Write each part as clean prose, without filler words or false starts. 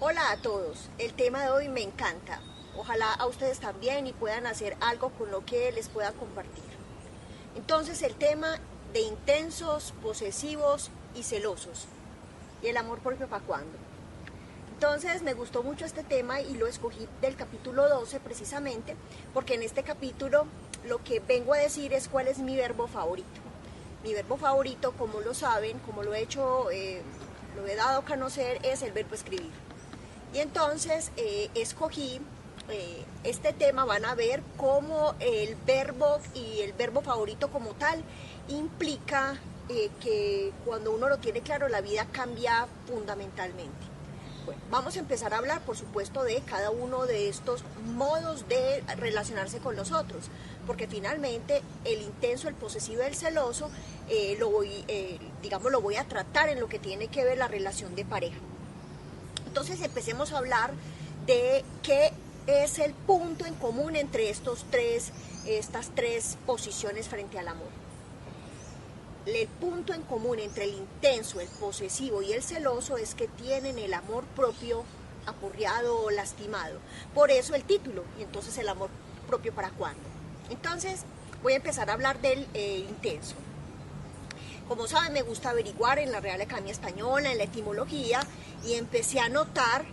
Hola a todos, el tema de hoy me encanta. Ojalá a ustedes también y puedan hacer algo con lo que les pueda compartir. Entonces el tema de intensos, posesivos y celosos. ¿Y el amor propio para cuándo? Entonces me gustó mucho este tema y lo escogí del capítulo 12 precisamente porque en este capítulo lo que vengo a decir es cuál es mi verbo favorito. Mi verbo favorito, como lo saben, como lo he hecho, lo he dado a conocer, es el verbo escribir. Y entonces escogí este tema. Van a ver cómo el verbo y el verbo favorito como tal implica que cuando uno lo tiene claro la vida cambia fundamentalmente. Bueno, vamos a empezar a hablar, por supuesto, de cada uno de estos modos de relacionarse con los otros, porque finalmente el intenso, el posesivo y el celoso lo voy a tratar en lo que tiene que ver la relación de pareja. Entonces empecemos a hablar de qué es el punto en común entre estas tres posiciones frente al amor. El punto en común entre el intenso, el posesivo y el celoso es que tienen el amor propio apurriado o lastimado. Por eso el título, y entonces el amor propio ¿para cuándo? Entonces voy a empezar a hablar del intenso. Como saben, me gusta averiguar en la Real Academia Española, en la etimología, y empecé a notar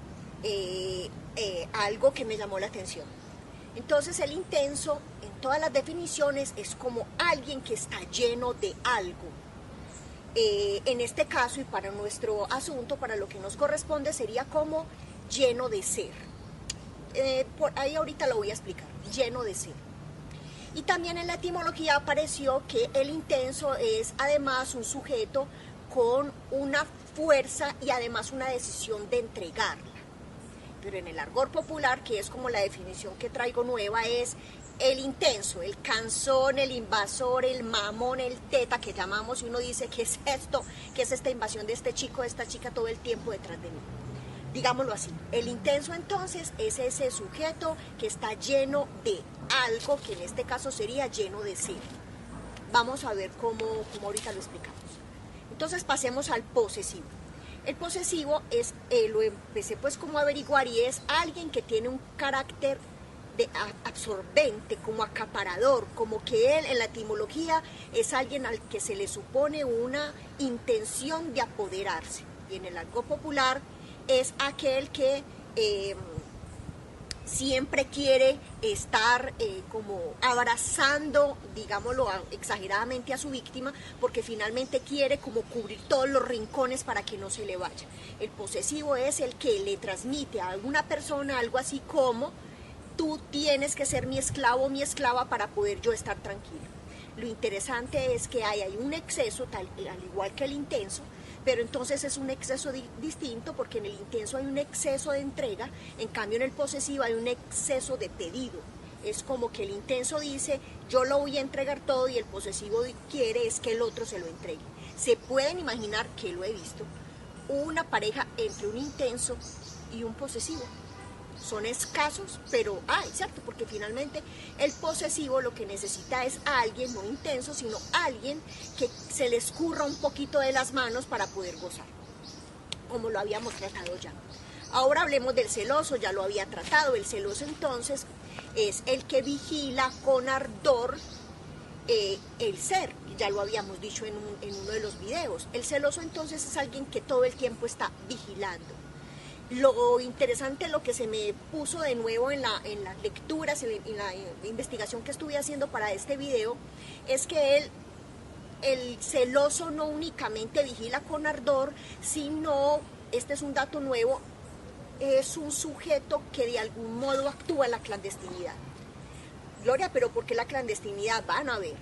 algo que me llamó la atención. Entonces el intenso, en todas las definiciones, es como alguien que está lleno de algo. En este caso, y para nuestro asunto, para lo que nos corresponde, sería como lleno de ser. Por ahí ahorita lo voy a explicar, lleno de ser. Y también en la etimología apareció que el intenso es además un sujeto con una fuerza y además una decisión de entregarla. Pero en el argot popular, que es como la definición que traigo nueva, es el intenso, el cansón, el invasor, el mamón, el teta que llamamos, y uno dice, ¿qué es esto? ¿Qué es esta invasión de este chico, de esta chica todo el tiempo detrás de mí? Digámoslo así, el intenso entonces es ese sujeto que está lleno de algo, que en este caso sería lleno de ser. Vamos a ver cómo ahorita lo explicamos. Entonces pasemos al posesivo. El posesivo es, lo empecé pues como a averiguar, y es alguien que tiene un carácter de absorbente, como acaparador, como que él en la etimología es alguien al que se le supone una intención de apoderarse. Y en el argot popular es aquel que siempre quiere estar como abrazando, digámoslo exageradamente, a su víctima, porque finalmente quiere como cubrir todos los rincones para que no se le vaya. El posesivo es el que le transmite a alguna persona algo así como: tú tienes que ser mi esclavo o mi esclava para poder yo estar tranquilo. Lo interesante es que hay un exceso, al igual que el intenso, pero entonces es un exceso distinto, porque en el intenso hay un exceso de entrega, en cambio en el posesivo hay un exceso de pedido. Es como que el intenso dice, yo lo voy a entregar todo, y el posesivo quiere es que el otro se lo entregue. Se pueden imaginar, que lo he visto, una pareja entre un intenso y un posesivo. Son escasos, pero exacto, porque finalmente el posesivo lo que necesita es a alguien, no intenso, sino alguien que se le escurra un poquito de las manos para poder gozar, como lo habíamos tratado ya. Ahora hablemos del celoso, ya lo había tratado. El celoso entonces es el que vigila con ardor el ser, ya lo habíamos dicho en uno de los videos. El celoso entonces es alguien que todo el tiempo está vigilando. Lo interesante, lo que se me puso de nuevo en las lecturas, en la investigación que estuve haciendo para este video, es que el celoso no únicamente vigila con ardor, sino, este es un dato nuevo, es un sujeto que de algún modo actúa en la clandestinidad. Gloria, pero ¿por qué la clandestinidad? Van a ver,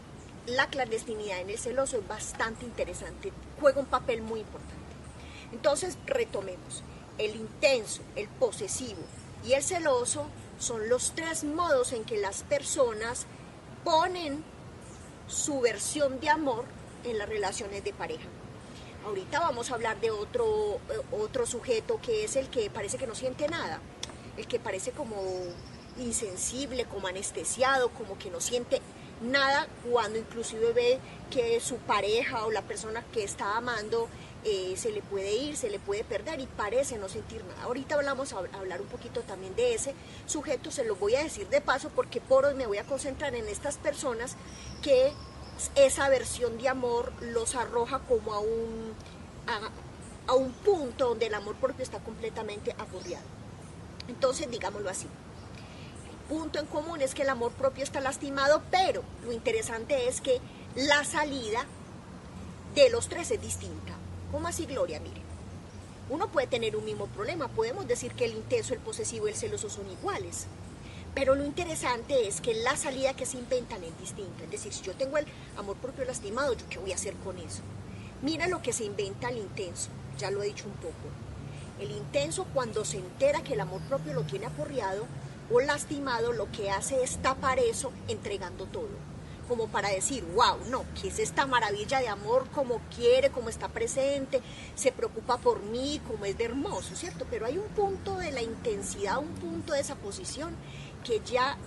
la clandestinidad en el celoso es bastante interesante, juega un papel muy importante. Entonces retomemos. El intenso, el posesivo y el celoso son los tres modos en que las personas ponen su versión de amor en las relaciones de pareja. Ahorita vamos a hablar de otro sujeto, que es el que parece que no siente nada, el que parece como insensible, como anestesiado, como que no siente nada, cuando inclusive ve que su pareja o la persona que está amando se le puede ir, se le puede perder y parece no sentir nada. Ahorita vamos a hablar un poquito también de ese sujeto, se lo voy a decir de paso porque por hoy me voy a concentrar en estas personas que esa versión de amor los arroja como a un punto donde el amor propio está completamente aporreado. Entonces, digámoslo así. El punto en común es que el amor propio está lastimado, pero lo interesante es que la salida de los tres es distinta. ¿Cómo así, Gloria? Mire, uno puede tener un mismo problema, podemos decir que el intenso, el posesivo y el celoso son iguales, pero lo interesante es que la salida que se inventan es distinta. Es decir, si yo tengo el amor propio lastimado, ¿yo qué voy a hacer con eso? Mira lo que se inventa el intenso, ya lo he dicho un poco. El intenso, cuando se entera que el amor propio lo tiene aporreado o lastimado, lo que hace es tapar eso entregando todo, como para decir, wow, no, ¿qué es esta maravilla de amor? Como quiere, como está presente, se preocupa por mí, como es de hermoso, ¿cierto? Pero hay un punto de la intensidad, un punto de esa posición que ya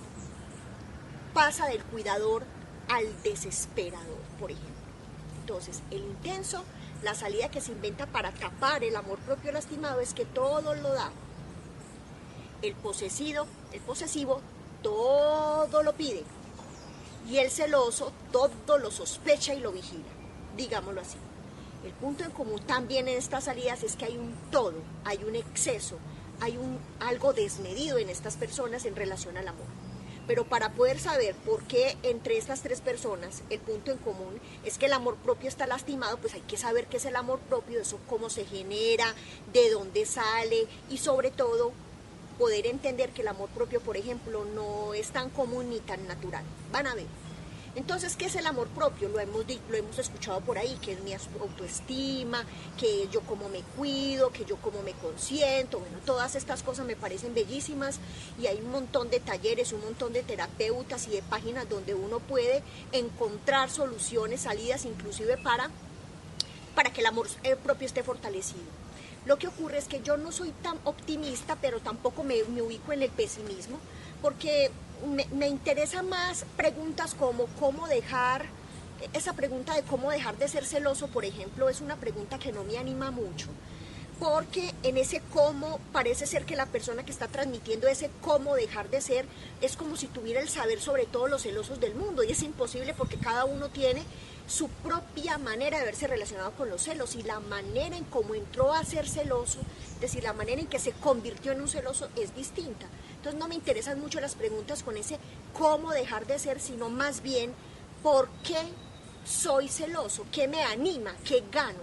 pasa del cuidador al desesperador, por ejemplo. Entonces, el intenso, la salida que se inventa para tapar el amor propio lastimado es que todo lo da. El posesivo, todo lo pide. Y el celoso todo lo sospecha y lo vigila, digámoslo así. El punto en común también en estas salidas es que hay un todo, hay un exceso, hay algo desmedido en estas personas en relación al amor. Pero para poder saber por qué entre estas tres personas el punto en común es que el amor propio está lastimado, pues hay que saber qué es el amor propio, eso cómo se genera, de dónde sale y sobre todo poder entender que el amor propio, por ejemplo, no es tan común ni tan natural. Van a ver. Entonces, ¿qué es el amor propio? Lo hemos escuchado por ahí, que es mi autoestima, que yo como me cuido, que yo como me consiento. Bueno, todas estas cosas me parecen bellísimas y hay un montón de talleres, un montón de terapeutas y de páginas donde uno puede encontrar soluciones, salidas, inclusive para que el amor propio esté fortalecido. Lo que ocurre es que yo no soy tan optimista, pero tampoco me ubico en el pesimismo, porque me interesa más preguntas como cómo dejar, esa pregunta de cómo dejar de ser celoso, por ejemplo, es una pregunta que no me anima mucho, porque en ese cómo parece ser que la persona que está transmitiendo ese cómo dejar de ser es como si tuviera el saber sobre todos los celosos del mundo, y es imposible porque cada uno tiene su propia manera de verse relacionado con los celos y la manera en cómo entró a ser celoso, es decir, la manera en que se convirtió en un celoso es distinta. Entonces no me interesan mucho las preguntas con ese cómo dejar de ser, sino más bien por qué soy celoso, qué me anima, qué gano.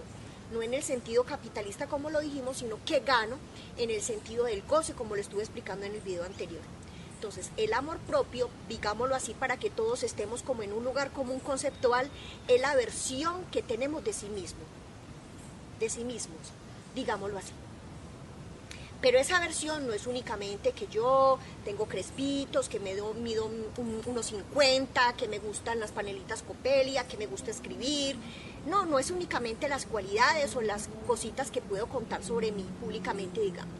No en el sentido capitalista como lo dijimos, sino qué gano en el sentido del goce, como lo estuve explicando en el video anterior. Entonces, el amor propio, digámoslo así para que todos estemos como en un lugar común conceptual, es la versión que tenemos de sí mismos, digámoslo así. Pero esa versión no es únicamente que yo tengo crespitos, que mido unos 50, que me gustan las panelitas Copelia, que me gusta escribir. No es únicamente las cualidades o las cositas que puedo contar sobre mí públicamente, digamos.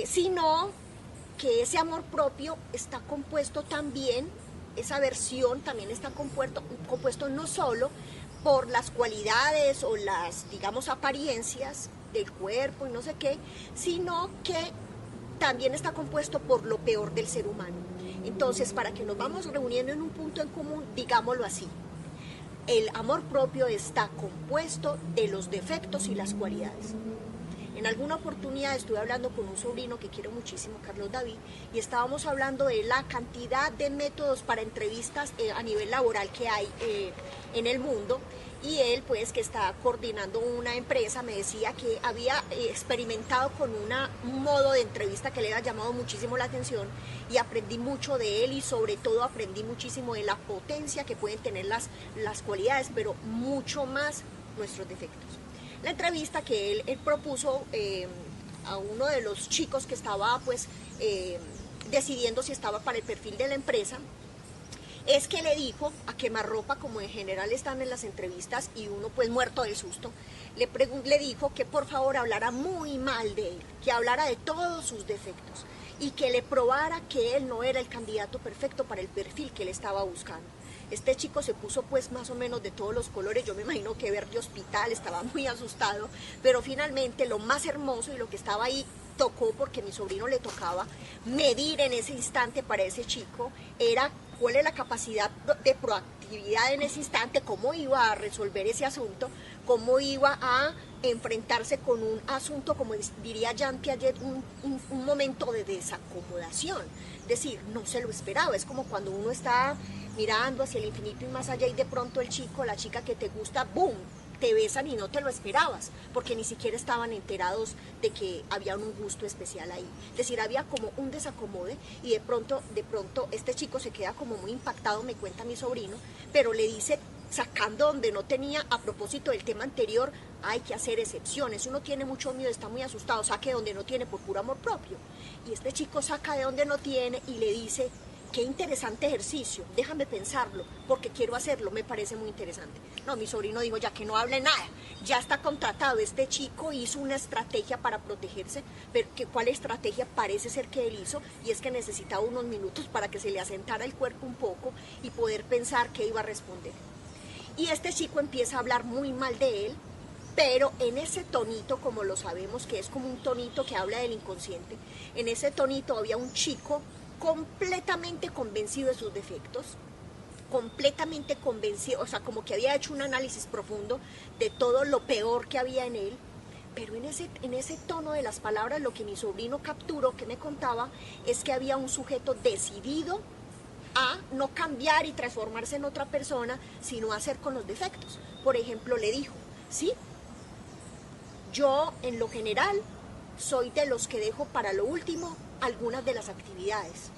Sino que ese amor propio está compuesto también, esa versión también está compuesto no solo por las cualidades o las, digamos, apariencias del cuerpo y no sé qué, sino que también está compuesto por lo peor del ser humano. Entonces, para que nos vamos reuniendo en un punto en común, digámoslo así, el amor propio está compuesto de los defectos y las cualidades. En alguna oportunidad estuve hablando con un sobrino que quiero muchísimo, Carlos David, y estábamos hablando de la cantidad de métodos para entrevistas a nivel laboral que hay en el mundo, y él, pues, que está coordinando una empresa, me decía que había experimentado con un modo de entrevista que le había llamado muchísimo la atención, y aprendí mucho de él y sobre todo aprendí muchísimo de la potencia que pueden tener las cualidades, pero mucho más nuestros defectos. La entrevista que él propuso a uno de los chicos que estaba pues decidiendo si estaba para el perfil de la empresa, es que le dijo a quemarropa, como en general están en las entrevistas y uno pues muerto del susto, le dijo que por favor hablara muy mal de él, que hablara de todos sus defectos y que le probara que él no era el candidato perfecto para el perfil que él estaba buscando. Este chico se puso pues más o menos de todos los colores, yo me imagino que verde hospital, estaba muy asustado, pero finalmente lo más hermoso y lo que estaba ahí tocó, porque mi sobrino le tocaba medir en ese instante para ese chico, era cuál es la capacidad de proactividad en ese instante, cómo iba a resolver ese asunto, cómo iba a enfrentarse con un asunto, como diría Jean Piaget, un momento de desacomodación. Es decir, no se lo esperaba, es como cuando uno está mirando hacia el infinito y más allá y de pronto el chico, la chica que te gusta, ¡boom!, te besan y no te lo esperabas, porque ni siquiera estaban enterados de que había un gusto especial ahí. Es decir, había como un desacomode y de pronto este chico se queda como muy impactado, me cuenta mi sobrino, pero le dice, sacando donde no tenía, a propósito del tema anterior, hay que hacer excepciones, uno tiene mucho miedo, está muy asustado, saque donde no tiene por puro amor propio. Y este chico saca de donde no tiene y le dice, qué interesante ejercicio, déjame pensarlo, porque quiero hacerlo, me parece muy interesante. No, mi sobrino dijo, ya que no hable nada, ya está contratado, este chico hizo una estrategia para protegerse, pero ¿cuál estrategia? Parece ser que él hizo, y es que necesitaba unos minutos para que se le asentara el cuerpo un poco y poder pensar qué iba a responder. Y este chico empieza a hablar muy mal de él, pero en ese tonito, como lo sabemos, que es como un tonito que habla del inconsciente, en ese tonito había un chico completamente convencido de sus defectos, completamente convencido, o sea, como que había hecho un análisis profundo de todo lo peor que había en él, pero en ese tono de las palabras lo que mi sobrino capturó, que me contaba, es que había un sujeto decidido a no cambiar y transformarse en otra persona, sino a hacer con los defectos. Por ejemplo, le dijo, sí, yo en lo general soy de los que dejo para lo último algunas de las actividades,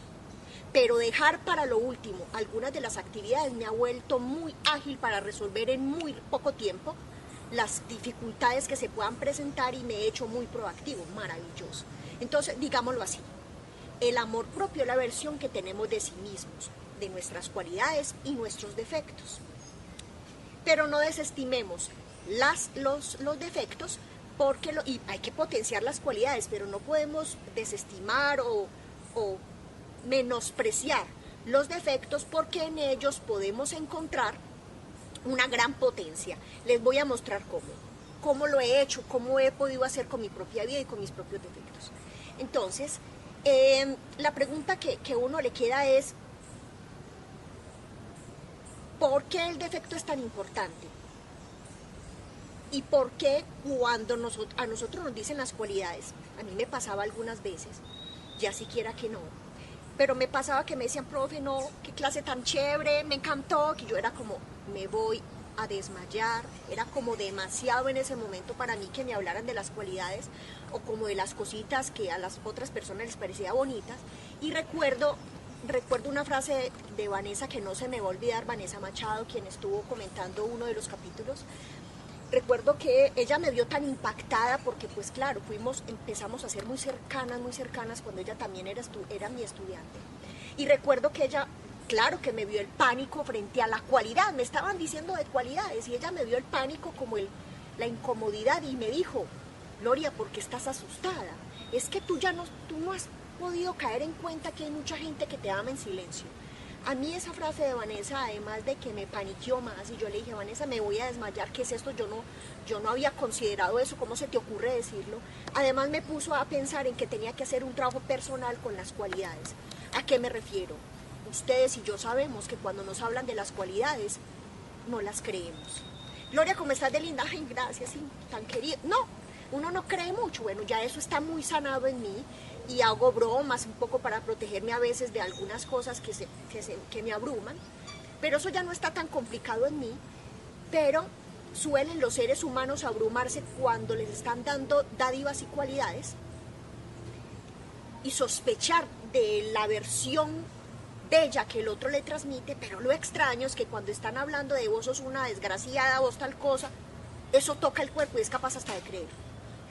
pero dejar para lo último algunas de las actividades me ha vuelto muy ágil para resolver en muy poco tiempo las dificultades que se puedan presentar y me he hecho muy proactivo, maravilloso. Entonces, digámoslo así, el amor propio es la versión que tenemos de sí mismos, de nuestras cualidades y nuestros defectos. Pero no desestimemos los defectos, porque y hay que potenciar las cualidades, pero no podemos desestimar o menospreciar los defectos, porque en ellos podemos encontrar una gran potencia. Les voy a mostrar cómo lo he hecho, cómo he podido hacer con mi propia vida y con mis propios defectos. Entonces, la pregunta que uno le queda es, ¿por qué el defecto es tan importante? ¿Y por qué cuando a nosotros nos dicen las cualidades? A mí me pasaba algunas veces, ya siquiera que no, pero me pasaba que me decían, profe, no, qué clase tan chévere, me encantó, que yo era como, me voy a desmayar, era como demasiado en ese momento para mí que me hablaran de las cualidades o como de las cositas que a las otras personas les parecía bonitas. Y recuerdo una frase de Vanessa que no se me va a olvidar, Vanessa Machado, quien estuvo comentando uno de los capítulos. Recuerdo que ella me vio tan impactada porque pues claro, empezamos a ser muy cercanas cuando ella también era mi estudiante. Y recuerdo que ella, claro que me vio el pánico frente a la cualidad, me estaban diciendo de cualidades y ella me vio el pánico como la incomodidad y me dijo, Gloria, ¿por qué estás asustada? Es que tú no has podido caer en cuenta que hay mucha gente que te ama en silencio. A mí esa frase de Vanessa, además de que me paniqueó más, y yo le dije, Vanessa, me voy a desmayar, ¿qué es esto? Yo no había considerado eso, ¿cómo se te ocurre decirlo? Además me puso a pensar en que tenía que hacer un trabajo personal con las cualidades. ¿A qué me refiero? Ustedes y yo sabemos que cuando nos hablan de las cualidades, no las creemos. Gloria, ¿cómo estás de linda? Ay, gracias, sí, tan querida. No, uno no cree mucho. Bueno, ya eso está muy sanado en mí y hago bromas un poco para protegerme a veces de algunas cosas que me abruman, pero eso ya no está tan complicado en mí. Pero suelen los seres humanos abrumarse cuando les están dando dádivas y cualidades y sospechar de la versión bella que el otro le transmite, pero lo extraño es que cuando están hablando de vos sos una desgraciada, vos tal cosa, eso toca el cuerpo y es capaz hasta de creer.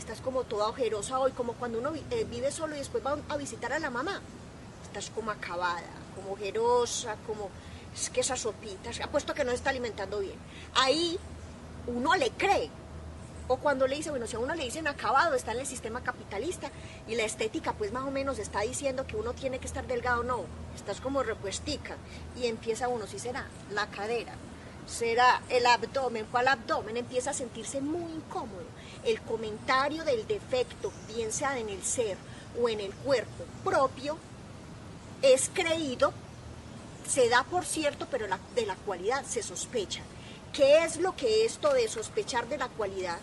Estás como toda ojerosa hoy, como cuando uno vive solo y después va a visitar a la mamá. Estás como acabada, como ojerosa, como, es que esas sopitas, apuesto que no se está alimentando bien. Ahí uno le cree, O cuando le dice, bueno, si a uno le dicen acabado, está en el sistema capitalista y la estética pues más o menos está diciendo que uno tiene que estar delgado, no, estás como repuestica y empieza uno, sí será la cadera, será el abdomen, ¿cuál abdomen? Empieza a sentirse muy incómodo. El comentario del defecto, bien sea en el ser o en el cuerpo propio, es creído, se da por cierto, pero de la cualidad se sospecha. ¿Qué es lo que esto de sospechar de la cualidad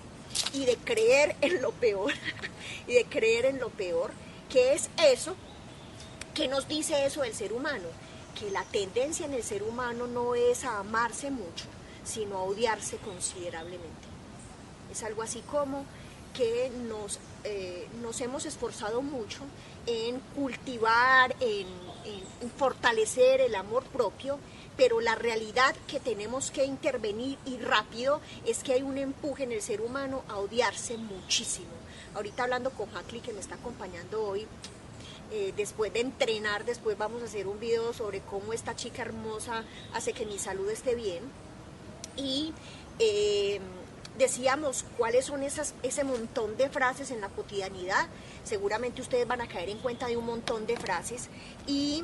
y de creer en lo peor? Y de creer en lo peor, ¿qué es eso? ¿Qué nos dice eso del ser humano? Que la tendencia en el ser humano no es a amarse mucho, sino a odiarse considerablemente. Es algo así como que nos hemos esforzado mucho en cultivar, en fortalecer el amor propio, pero la realidad que tenemos que intervenir y rápido es que hay un empuje en el ser humano a odiarse muchísimo. Ahorita hablando con Jacli, que me está acompañando hoy, después de entrenar, después vamos a hacer un video sobre cómo esta chica hermosa hace que mi salud esté bien. Y decíamos cuáles son ese montón de frases en la cotidianidad. Seguramente ustedes van a caer en cuenta de un montón de frases y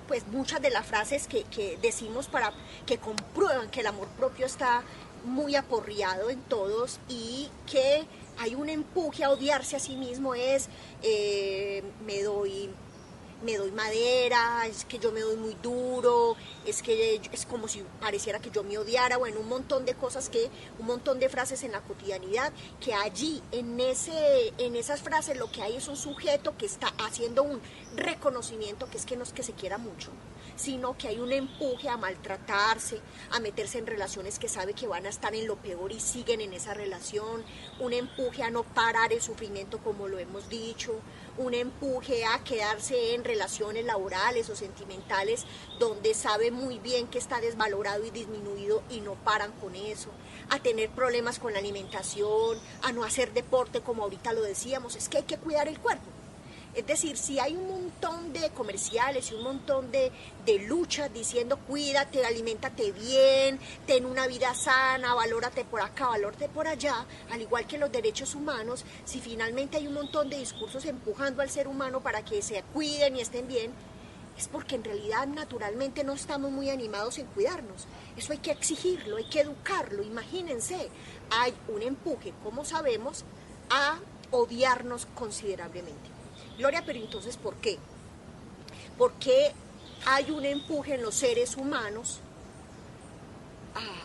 pues muchas de las frases que decimos para que comprueban que el amor propio está muy aporreado en todos y que hay un empuje a odiarse a sí mismo es me doy madera, es que yo me doy muy duro, es que es como si pareciera que yo me odiara, bueno, un montón de cosas un montón de frases en la cotidianidad, que allí en esas frases lo que hay es un sujeto que está haciendo un reconocimiento, que es que no es que se quiera mucho, sino que hay un empuje a maltratarse, a meterse en relaciones que sabe que van a estar en lo peor y siguen en esa relación, un empuje a no parar el sufrimiento como lo hemos dicho, un empuje a quedarse en relaciones laborales o sentimentales donde sabe muy bien que está desvalorado y disminuido y no paran con eso, a tener problemas con la alimentación, a no hacer deporte como ahorita lo decíamos, es que hay que cuidar el cuerpo. Es decir, si hay un montón de comerciales y un montón de luchas diciendo cuídate, aliméntate bien, ten una vida sana, valórate por acá, valórate por allá, al igual que los derechos humanos, si finalmente hay un montón de discursos empujando al ser humano para que se cuiden y estén bien, es porque en realidad naturalmente no estamos muy animados en cuidarnos. Eso hay que exigirlo, hay que educarlo. Imagínense, hay un empuje, como sabemos, a odiarnos considerablemente. Gloria, pero entonces, ¿por qué? Porque hay un empuje en los seres humanos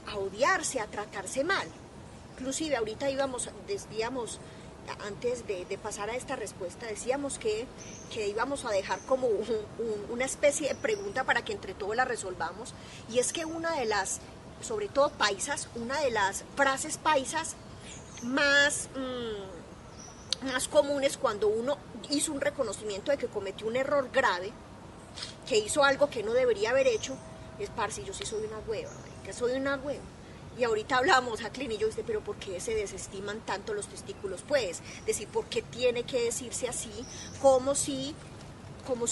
a odiarse, a tratarse mal. Inclusive ahorita decíamos, antes de pasar a esta respuesta, decíamos que íbamos a dejar como una especie de pregunta para que entre todos la resolvamos, y es que una de las, sobre todo paisas, una de las frases paisas más comunes cuando uno hizo un reconocimiento de que cometió un error grave, que hizo algo que no debería haber hecho, es parce, yo sí soy una hueva, que soy una hueva. Y ahorita hablamos, Jacqueline y yo, pero ¿por qué se desestiman tanto los testículos? Pues, decir, ¿por qué tiene que decirse así? Como si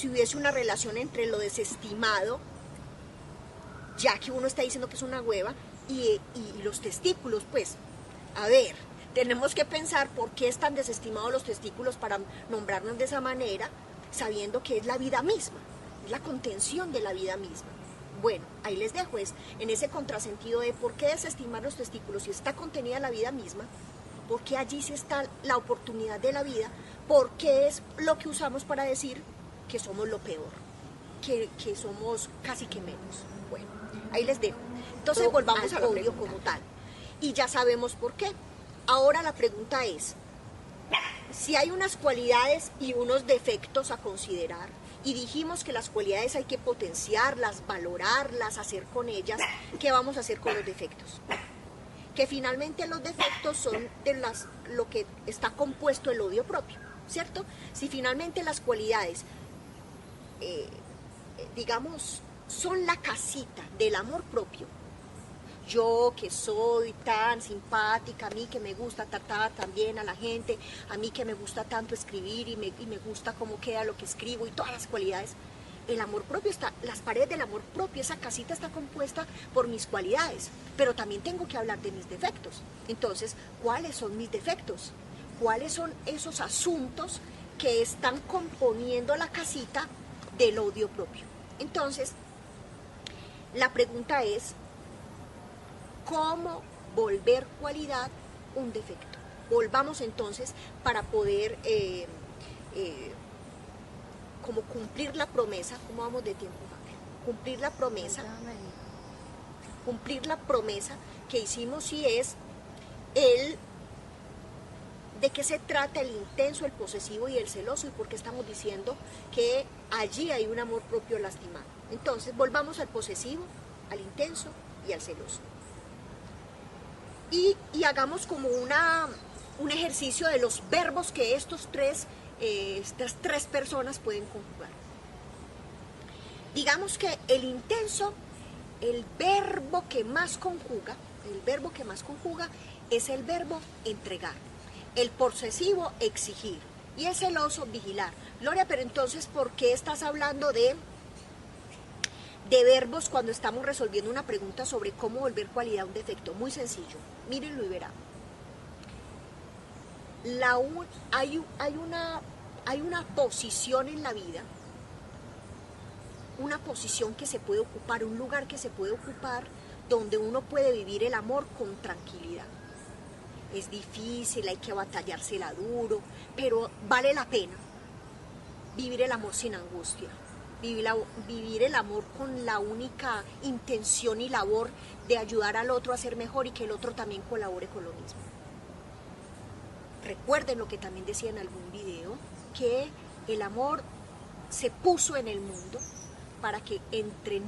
hubiese una relación entre lo desestimado, ya que uno está diciendo que es una hueva, y los testículos, pues, a ver, tenemos que pensar por qué están desestimados los testículos para nombrarnos de esa manera, sabiendo que es la vida misma, es la contención de la vida misma. Bueno, ahí les dejo, en ese contrasentido de por qué desestimar los testículos si está contenida la vida misma, por qué allí sí está la oportunidad de la vida, por qué es lo que usamos para decir que somos lo peor, que somos casi que menos. Bueno, ahí les dejo. Entonces volvamos al odio como tal. Y ya sabemos por qué. Ahora la pregunta es, si hay unas cualidades y unos defectos a considerar, y dijimos que las cualidades hay que potenciarlas, valorarlas, hacer con ellas, ¿qué vamos a hacer con los defectos? Que finalmente los defectos son lo que está compuesto el odio propio, ¿cierto? Si finalmente las cualidades, digamos, son la casita del amor propio, yo que soy tan simpática, a mí que me gusta tratar tan bien a la gente, a mí que me gusta tanto escribir y me gusta cómo queda lo que escribo y todas las cualidades, el amor propio está, las paredes del amor propio, esa casita está compuesta por mis cualidades, pero también tengo que hablar de mis defectos. Entonces, ¿cuáles son mis defectos? ¿Cuáles son esos asuntos que están componiendo la casita del odio propio? Entonces, la pregunta es, ¿cómo volver cualidad un defecto? Volvamos entonces para poder como cumplir la promesa. ¿Cómo vamos de tiempo, Fabio? Cumplir la promesa que hicimos, y es el de qué se trata el intenso, el posesivo y el celoso, y por qué estamos diciendo que allí hay un amor propio lastimado. Entonces volvamos al posesivo, al intenso y al celoso. Y hagamos como un ejercicio de los verbos que estas tres personas pueden conjugar. Digamos que el intenso, el verbo que más conjuga es el verbo entregar. El posesivo, exigir. Y el celoso, vigilar. Gloria, pero entonces, ¿por qué estás hablando de verbos cuando estamos resolviendo una pregunta sobre cómo volver cualidad a un defecto? Muy sencillo, mírenlo y verán. Hay una posición en la vida, una posición que se puede ocupar, un lugar que se puede ocupar donde uno puede vivir el amor con tranquilidad. Es difícil, hay que batallársela duro, pero vale la pena vivir el amor sin angustia. Vivir el amor con la única intención y labor de ayudar al otro a ser mejor y que el otro también colabore con lo mismo. Recuerden lo que también decía en algún video, que el amor se puso en el mundo para que entre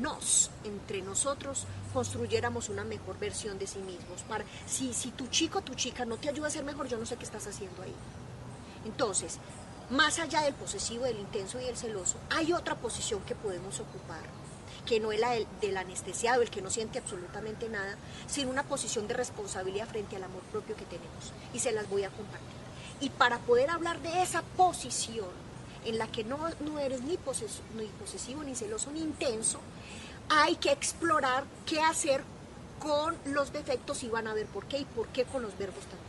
nosotros construyéramos una mejor versión de sí mismos. Si tu chico o tu chica no te ayuda a ser mejor, yo no sé qué estás haciendo ahí. Entonces, más allá del posesivo, del intenso y del celoso, hay otra posición que podemos ocupar, que no es la del anestesiado, el que no siente absolutamente nada, sino una posición de responsabilidad frente al amor propio que tenemos. Y se las voy a compartir. Y para poder hablar de esa posición, en la que no eres ni posesivo, ni celoso, ni intenso, hay que explorar qué hacer con los defectos, y van a ver por qué, y por qué con los verbos también.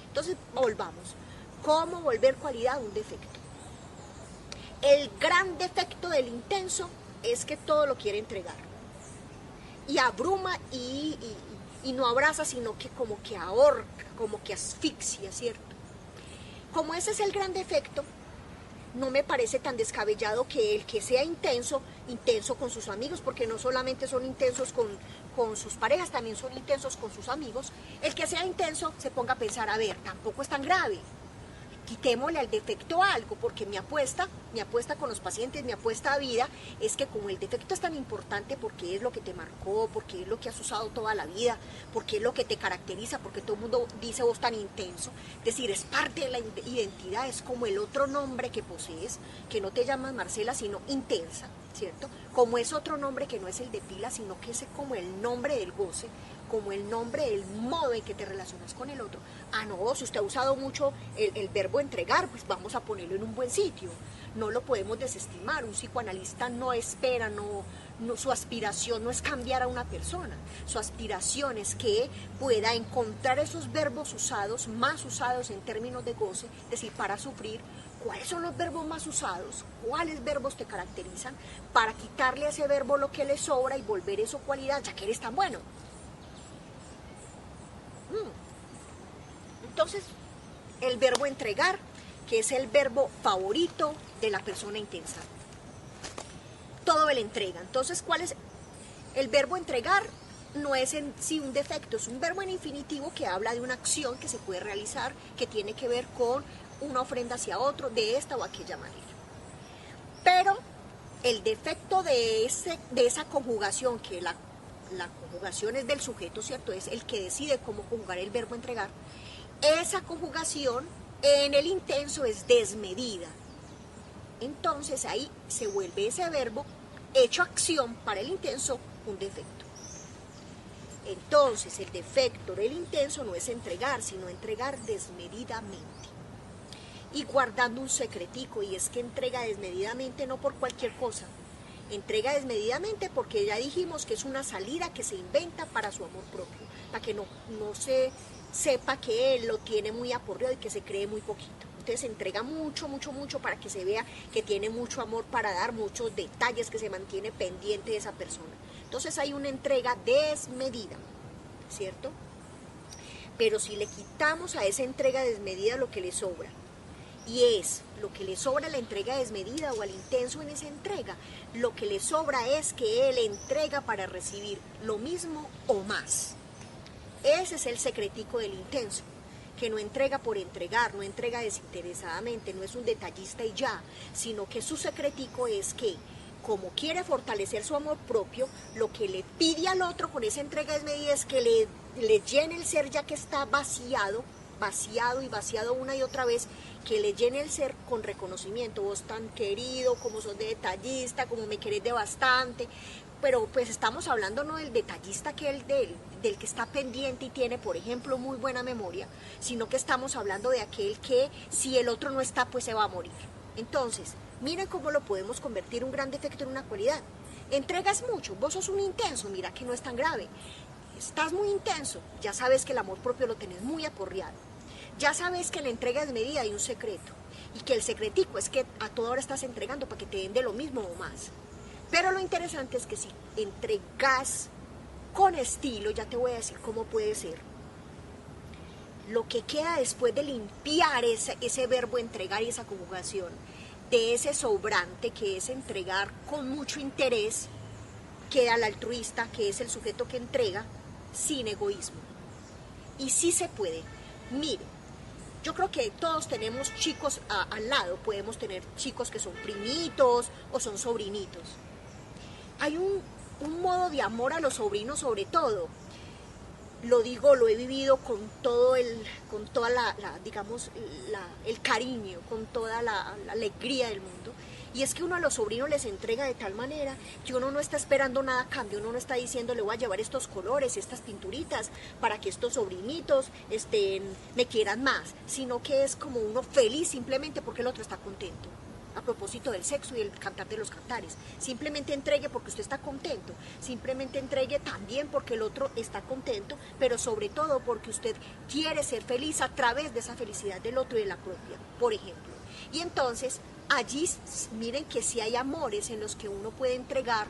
Entonces, volvamos. ¿Cómo volver cualidad a un defecto? El gran defecto del intenso es que todo lo quiere entregar. Y abruma y no abraza, sino que como que ahorca, como que asfixia, ¿cierto? Como ese es el gran defecto, no me parece tan descabellado que el que sea intenso con sus amigos, porque no solamente son intensos con sus parejas, también son intensos con sus amigos. El que sea intenso se ponga a pensar, a ver, tampoco es tan grave. Quitémosle al defecto algo, porque mi apuesta con los pacientes, mi apuesta a vida, es que como el defecto es tan importante, porque es lo que te marcó, porque es lo que has usado toda la vida, porque es lo que te caracteriza, porque todo el mundo dice vos tan intenso, es decir, es parte de la identidad, es como el otro nombre que posees, que no te llamas Marcela, sino intensa, ¿cierto? Como es otro nombre que no es el de pila, sino que es como el nombre del goce, como el nombre del modo en que te relacionas con el otro. Ah, no, si usted ha usado mucho el verbo entregar, pues vamos a ponerlo en un buen sitio. No lo podemos desestimar. Un psicoanalista no espera, su aspiración no es cambiar a una persona. Su aspiración es que pueda encontrar esos verbos usados, más usados en términos de goce, es decir, para sufrir. ¿Cuáles son los verbos más usados? ¿Cuáles verbos te caracterizan? Para quitarle a ese verbo lo que le sobra y volver eso cualidad, ya que eres tan bueno. Entonces, el verbo entregar, que es el verbo favorito de la persona intensa. Todo él entrega. Entonces, ¿cuál es el verbo entregar? No es en sí un defecto, es un verbo en infinitivo que habla de una acción que se puede realizar, que tiene que ver con una ofrenda hacia otro, de esta o aquella manera. Pero el defecto de esa conjugación, que la conjugación es del sujeto, ¿cierto? Es el que decide cómo conjugar el verbo entregar. Esa conjugación en el intenso es desmedida. Entonces ahí se vuelve ese verbo hecho acción para el intenso un defecto. Entonces el defecto del intenso no es entregar, sino entregar desmedidamente. Y guardando un secretico, y es que entrega desmedidamente no por cualquier cosa. Entrega desmedidamente porque ya dijimos que es una salida que se inventa para su amor propio, para que no se sepa que él lo tiene muy aporreado y que se cree muy poquito. Entonces entrega mucho, mucho, mucho para que se vea que tiene mucho amor para dar, muchos detalles, que se mantiene pendiente de esa persona. Entonces hay una entrega desmedida, ¿cierto? Pero si le quitamos a esa entrega desmedida lo que le sobra, y es lo que le sobra a la entrega desmedida o al intenso en esa entrega, lo que le sobra es que él entrega para recibir lo mismo o más. Ese es el secretico del intenso, que no entrega por entregar, no entrega desinteresadamente, no es un detallista y ya, sino que su secretico es que, como quiere fortalecer su amor propio, lo que le pide al otro con esa entrega desmedida es que le llene el ser ya que está vaciado y vaciado una y otra vez, que le llene el ser con reconocimiento. Vos tan querido, como sos de detallista, como me querés de bastante, pero pues estamos hablando no del detallista que del que está pendiente y tiene, por ejemplo, muy buena memoria, sino que estamos hablando de aquel que si el otro no está, pues se va a morir. Entonces, miren cómo lo podemos convertir un gran defecto en una cualidad. Entregas mucho, vos sos un intenso, mira que no es tan grave. Estás muy intenso, ya sabes que el amor propio lo tenés muy aporreado. Ya sabes que en la entrega desmedida hay un secreto, y que el secretico es que a toda hora estás entregando para que te den de lo mismo o más. Pero lo interesante es que si entregas con estilo, ya te voy a decir cómo puede ser. Lo que queda después de limpiar ese verbo entregar y esa conjugación, de ese sobrante que es entregar con mucho interés, queda el altruista, que es el sujeto que entrega sin egoísmo. Y sí se puede. Mire, yo creo que todos tenemos chicos al lado, podemos tener chicos que son primitos o son sobrinitos. Hay un modo de amor a los sobrinos sobre todo. Lo digo, lo he vivido con toda el cariño, con toda la alegría del mundo. Y es que uno a los sobrinos les entrega de tal manera que uno no está esperando nada a cambio, uno no está diciendo le voy a llevar estos colores, estas pinturitas para que estos sobrinitos me quieran más, sino que es como uno feliz simplemente porque el otro está contento. A propósito del sexo y el cantar de los cantares, simplemente entregue porque usted está contento, simplemente entregue también porque el otro está contento, pero sobre todo porque usted quiere ser feliz a través de esa felicidad del otro y de la propia, por ejemplo. Y entonces allí miren que sí hay amores en los que uno puede entregar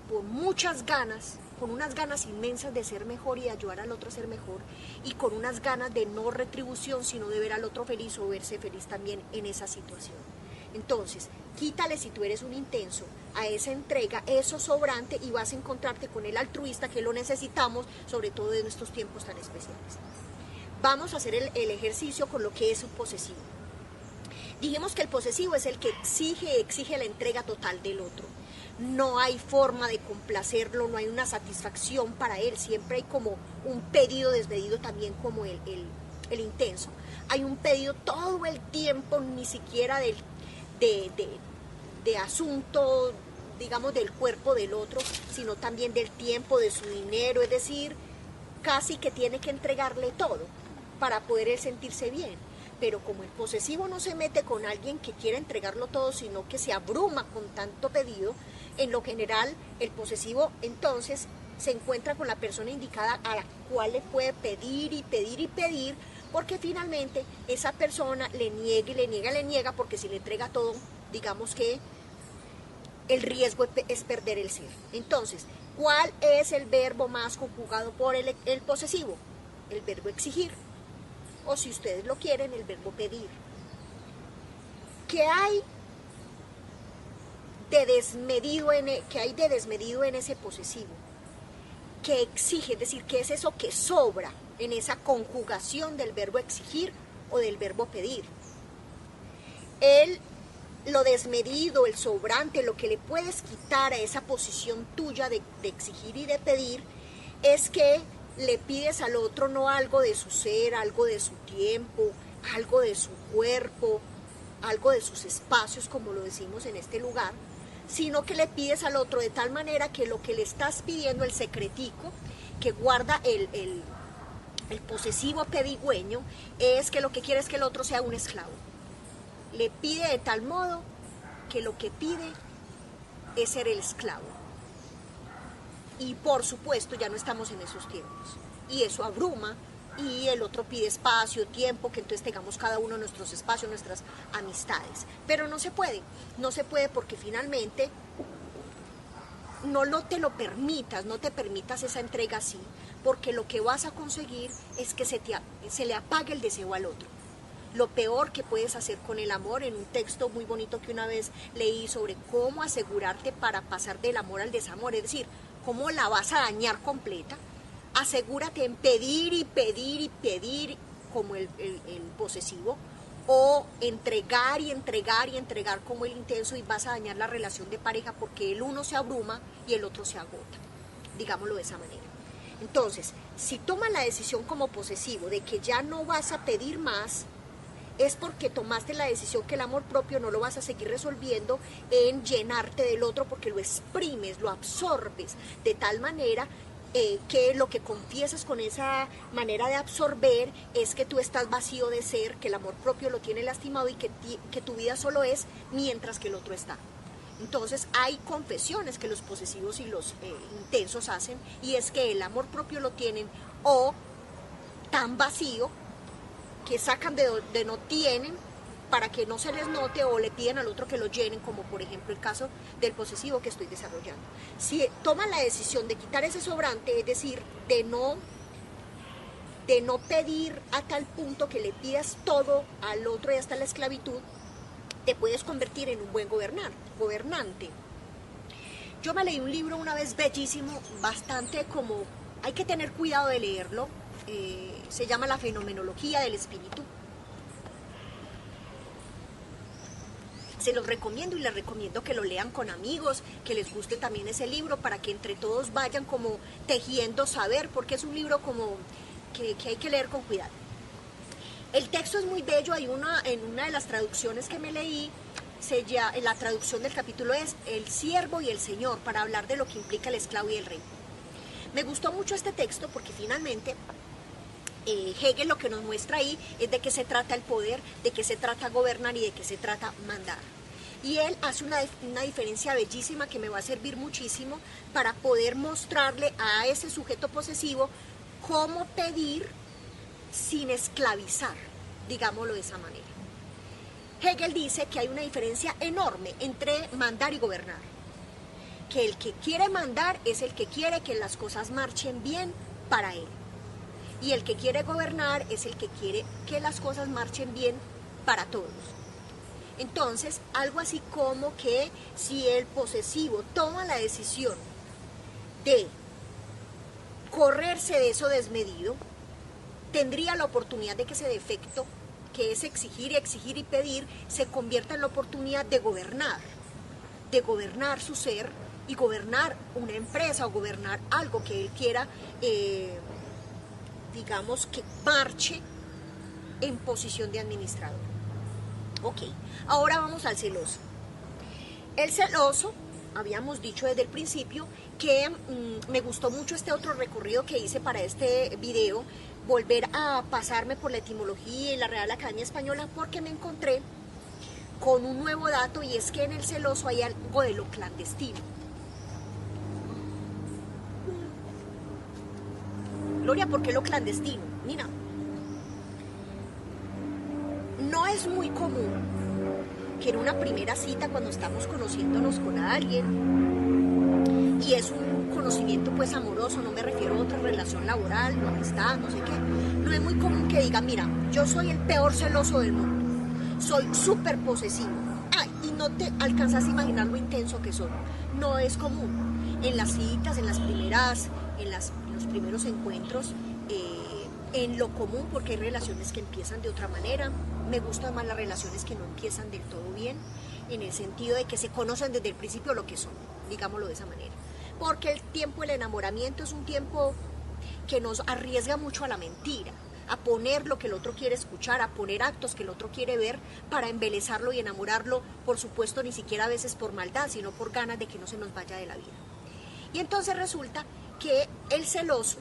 por muchas ganas, con unas ganas inmensas de ser mejor y de ayudar al otro a ser mejor, y con unas ganas de no retribución, sino de ver al otro feliz o verse feliz también en esa situación. Entonces, quítale, si tú eres un intenso, a esa entrega, eso sobrante, y vas a encontrarte con el altruista, que lo necesitamos, sobre todo en estos tiempos tan especiales. Vamos a hacer el ejercicio con lo que es un posesivo. Dijimos que el posesivo es el que exige la entrega total del otro. No hay forma de complacerlo, no hay una satisfacción para él, siempre hay como un pedido desmedido también como el intenso. Hay un pedido todo el tiempo, ni siquiera de asunto, digamos, del cuerpo del otro, sino también del tiempo, de su dinero, es decir, casi que tiene que entregarle todo para poder él sentirse bien. Pero como el posesivo no se mete con alguien que quiera entregarlo todo, sino que se abruma con tanto pedido, en lo general el posesivo entonces se encuentra con la persona indicada a la cual le puede pedir y pedir y pedir, porque finalmente esa persona le niega, porque si le entrega todo, digamos que el riesgo es perder el ser. Entonces, ¿cuál es el verbo más conjugado por el posesivo? El verbo exigir, o si ustedes lo quieren, el verbo pedir. ¿Qué hay de desmedido en ese posesivo? Que exige, es decir, ¿qué es eso que sobra en esa conjugación del verbo exigir o del verbo pedir? Lo desmedido, el sobrante, lo que le puedes quitar a esa posición tuya de exigir y de pedir, es que le pides al otro no algo de su ser, algo de su tiempo, algo de su cuerpo, algo de sus espacios, como lo decimos en este lugar, sino que le pides al otro de tal manera que lo que le estás pidiendo, el secretico que guarda el posesivo pedigüeño, es que lo que quiere es que el otro sea un esclavo. Le pide de tal modo que lo que pide es ser el esclavo. Y por supuesto ya no estamos en esos tiempos. Y eso abruma, y el otro pide espacio, tiempo, que entonces tengamos cada uno nuestros espacios, nuestras amistades. Pero no se puede porque finalmente no te lo permitas, no te permitas esa entrega así, porque lo que vas a conseguir es que se le apague el deseo al otro. Lo peor que puedes hacer con el amor, en un texto muy bonito que una vez leí sobre cómo asegurarte para pasar del amor al desamor, es decir, cómo la vas a dañar completa. Asegúrate en pedir y pedir y pedir como el posesivo, o entregar y entregar y entregar como el intenso, y vas a dañar la relación de pareja porque el uno se abruma y el otro se agota, digámoslo de esa manera. Entonces, si tomas la decisión como posesivo de que ya no vas a pedir más, es porque tomaste la decisión que el amor propio no lo vas a seguir resolviendo en llenarte del otro, porque lo exprimes, lo absorbes de tal manera que lo que confiesas con esa manera de absorber es que tú estás vacío de ser, que el amor propio lo tiene lastimado y que tu vida solo es mientras que el otro está. Entonces hay confesiones que los posesivos y los intensos hacen, y es que el amor propio lo tienen o tan vacío que sacan de donde no tienen para que no se les note, o le piden al otro que lo llenen, como por ejemplo el caso del posesivo que estoy desarrollando. Si toman la decisión de quitar ese sobrante, es decir, de no pedir a tal punto que le pidas todo al otro y hasta la esclavitud, te puedes convertir en un buen gobernante. Yo me leí un libro una vez bellísimo, bastante como, hay que tener cuidado de leerlo, se llama La fenomenología del espíritu. Se los recomiendo, y les recomiendo que lo lean con amigos, que les guste también ese libro, para que entre todos vayan como tejiendo saber, porque es un libro como que hay que leer con cuidado. El texto es muy bello, en una de las traducciones que me leí, la traducción del capítulo es El siervo y el señor, para hablar de lo que implica el esclavo y el rey. Me gustó mucho este texto porque finalmente Hegel lo que nos muestra ahí es de qué se trata el poder, de qué se trata gobernar y de qué se trata mandar. Y él hace una diferencia bellísima que me va a servir muchísimo para poder mostrarle a ese sujeto posesivo cómo pedir sin esclavizar, digámoslo de esa manera. Hegel dice que hay una diferencia enorme entre mandar y gobernar. Que el que quiere mandar es el que quiere que las cosas marchen bien para él. Y el que quiere gobernar es el que quiere que las cosas marchen bien para todos. Entonces, algo así como que si el posesivo toma la decisión de correrse de eso desmedido, tendría la oportunidad de que ese defecto, que es exigir y pedir, se convierta en la oportunidad de gobernar su ser y gobernar una empresa o gobernar algo que él quiera, digamos, que marche en posición de administrador. Ok, ahora vamos al celoso. El celoso, habíamos dicho desde el principio que me gustó mucho este otro recorrido que hice para este video, volver a pasarme por la etimología y la Real Academia Española, porque me encontré con un nuevo dato, y es que en el celoso hay algo de lo clandestino. Gloria, ¿por qué lo clandestino? Mira, no es muy común que en una primera cita, cuando estamos conociéndonos con alguien, y es un conocimiento pues amoroso, no me refiero a otra relación laboral, no amistad, no sé qué, no es muy común que diga, mira, yo soy el peor celoso del mundo, soy súper posesivo, y no te alcanzas a imaginar lo intenso que soy. No es común. En las citas, en los primeros encuentros, en lo común, porque hay relaciones que empiezan de otra manera. Me gustan más las relaciones que no empiezan del todo bien, en el sentido de que se conocen desde el principio lo que son, digámoslo de esa manera. Porque el tiempo del enamoramiento es un tiempo que nos arriesga mucho a la mentira, a poner lo que el otro quiere escuchar, a poner actos que el otro quiere ver para embelezarlo y enamorarlo, por supuesto ni siquiera a veces por maldad, sino por ganas de que no se nos vaya de la vida. Y entonces resulta que el celoso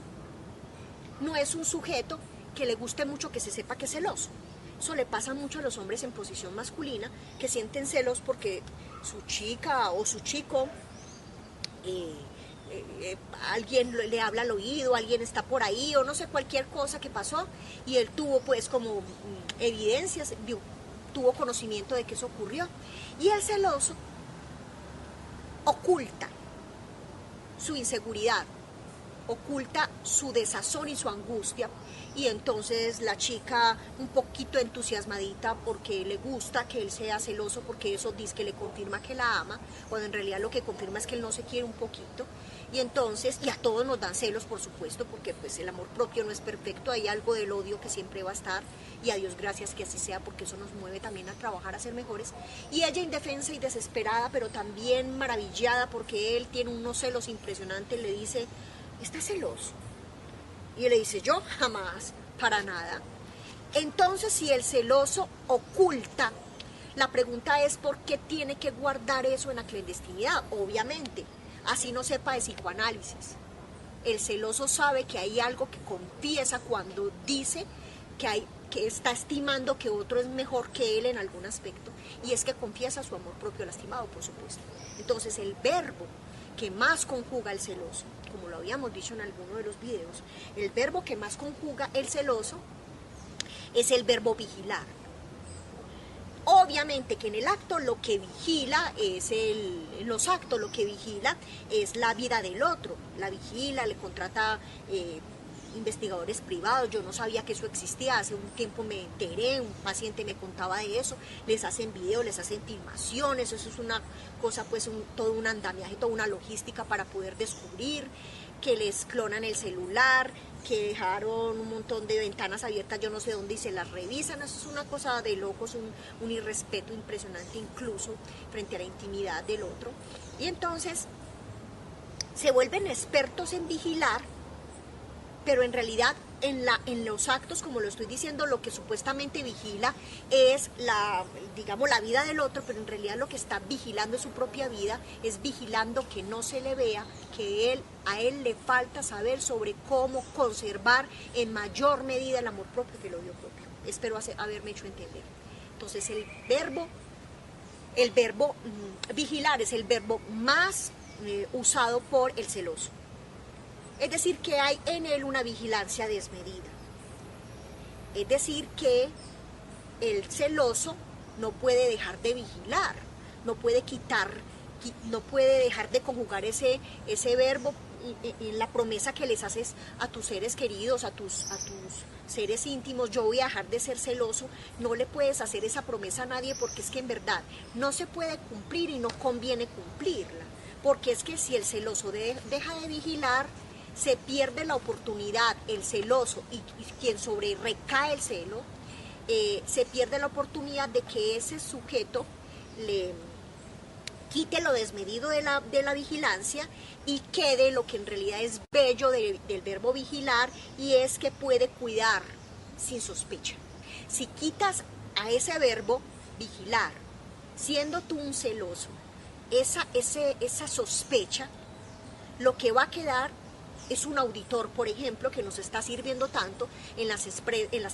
no es un sujeto que le guste mucho que se sepa que es celoso. Eso le pasa mucho a los hombres en posición masculina, que sienten celos porque su chica o su chico eh, alguien le habla al oído, alguien está por ahí, o no sé, cualquier cosa que pasó, y él tuvo pues como evidencias, tuvo conocimiento de que eso ocurrió. Y el celoso oculta su inseguridad, oculta su desazón y su angustia, y entonces la chica un poquito entusiasmadita porque le gusta que él sea celoso, porque eso dice que le confirma que la ama, cuando en realidad lo que confirma es que él no se quiere un poquito. Y entonces, y a todos nos dan celos, por supuesto, porque pues el amor propio no es perfecto, hay algo del odio que siempre va a estar, y a Dios gracias que así sea, porque eso nos mueve también a trabajar, a ser mejores. Y ella indefensa y desesperada, pero también maravillada porque él tiene unos celos impresionantes, le dice: ¿estás celoso? Y él le dice: yo jamás, para nada. Entonces, si el celoso oculta, la pregunta es: ¿por qué tiene que guardar eso en la clandestinidad? Obviamente, así no sepa de psicoanálisis. El celoso sabe que hay algo que confiesa cuando dice que está estimando que otro es mejor que él en algún aspecto, y es que confiesa su amor propio lastimado, por supuesto. Entonces, el verbo que más conjuga el celoso, como lo habíamos dicho en alguno de los videos, el verbo que más conjuga el celoso es el verbo vigilar. Obviamente que en el acto lo que vigila es en los actos lo que vigila es la vida del otro, la vigila, le contrata investigadores privados. Yo no sabía que eso existía, hace un tiempo me enteré, un paciente me contaba de eso, les hacen videos, les hacen filmaciones, eso es una cosa, pues todo un andamiaje, toda una logística para poder descubrir, que les clonan el celular, que dejaron un montón de ventanas abiertas, yo no sé dónde, y se las revisan. Eso es una cosa de locos, un irrespeto impresionante incluso frente a la intimidad del otro. Y entonces se vuelven expertos en vigilar, pero en realidad en los actos, como lo estoy diciendo, lo que supuestamente vigila es digamos, la vida del otro, pero en realidad lo que está vigilando es su propia vida, es vigilando que no se le vea, que a él le falta saber sobre cómo conservar en mayor medida el amor propio que el odio propio. Espero haberme hecho entender. Entonces el verbo vigilar es el verbo más usado por el celoso. Es decir, que hay en él una vigilancia desmedida. Es decir, que el celoso no puede dejar de vigilar, no puede dejar de conjugar ese verbo en la promesa que les haces a tus seres queridos, a tus seres íntimos: yo voy a dejar de ser celoso. No le puedes hacer esa promesa a nadie, porque es que en verdad no se puede cumplir y no conviene cumplirla, porque es que si el celoso deja de vigilar, se pierde la oportunidad, el celoso y quien sobre recae el celo, se pierde la oportunidad de que ese sujeto le quite lo desmedido de la vigilancia y quede lo que en realidad es bello del verbo vigilar, y es que puede cuidar sin sospecha. Si quitas a ese verbo vigilar, siendo tú un celoso, esa sospecha, lo que va a quedar es un auditor, por ejemplo, que nos está sirviendo tanto en las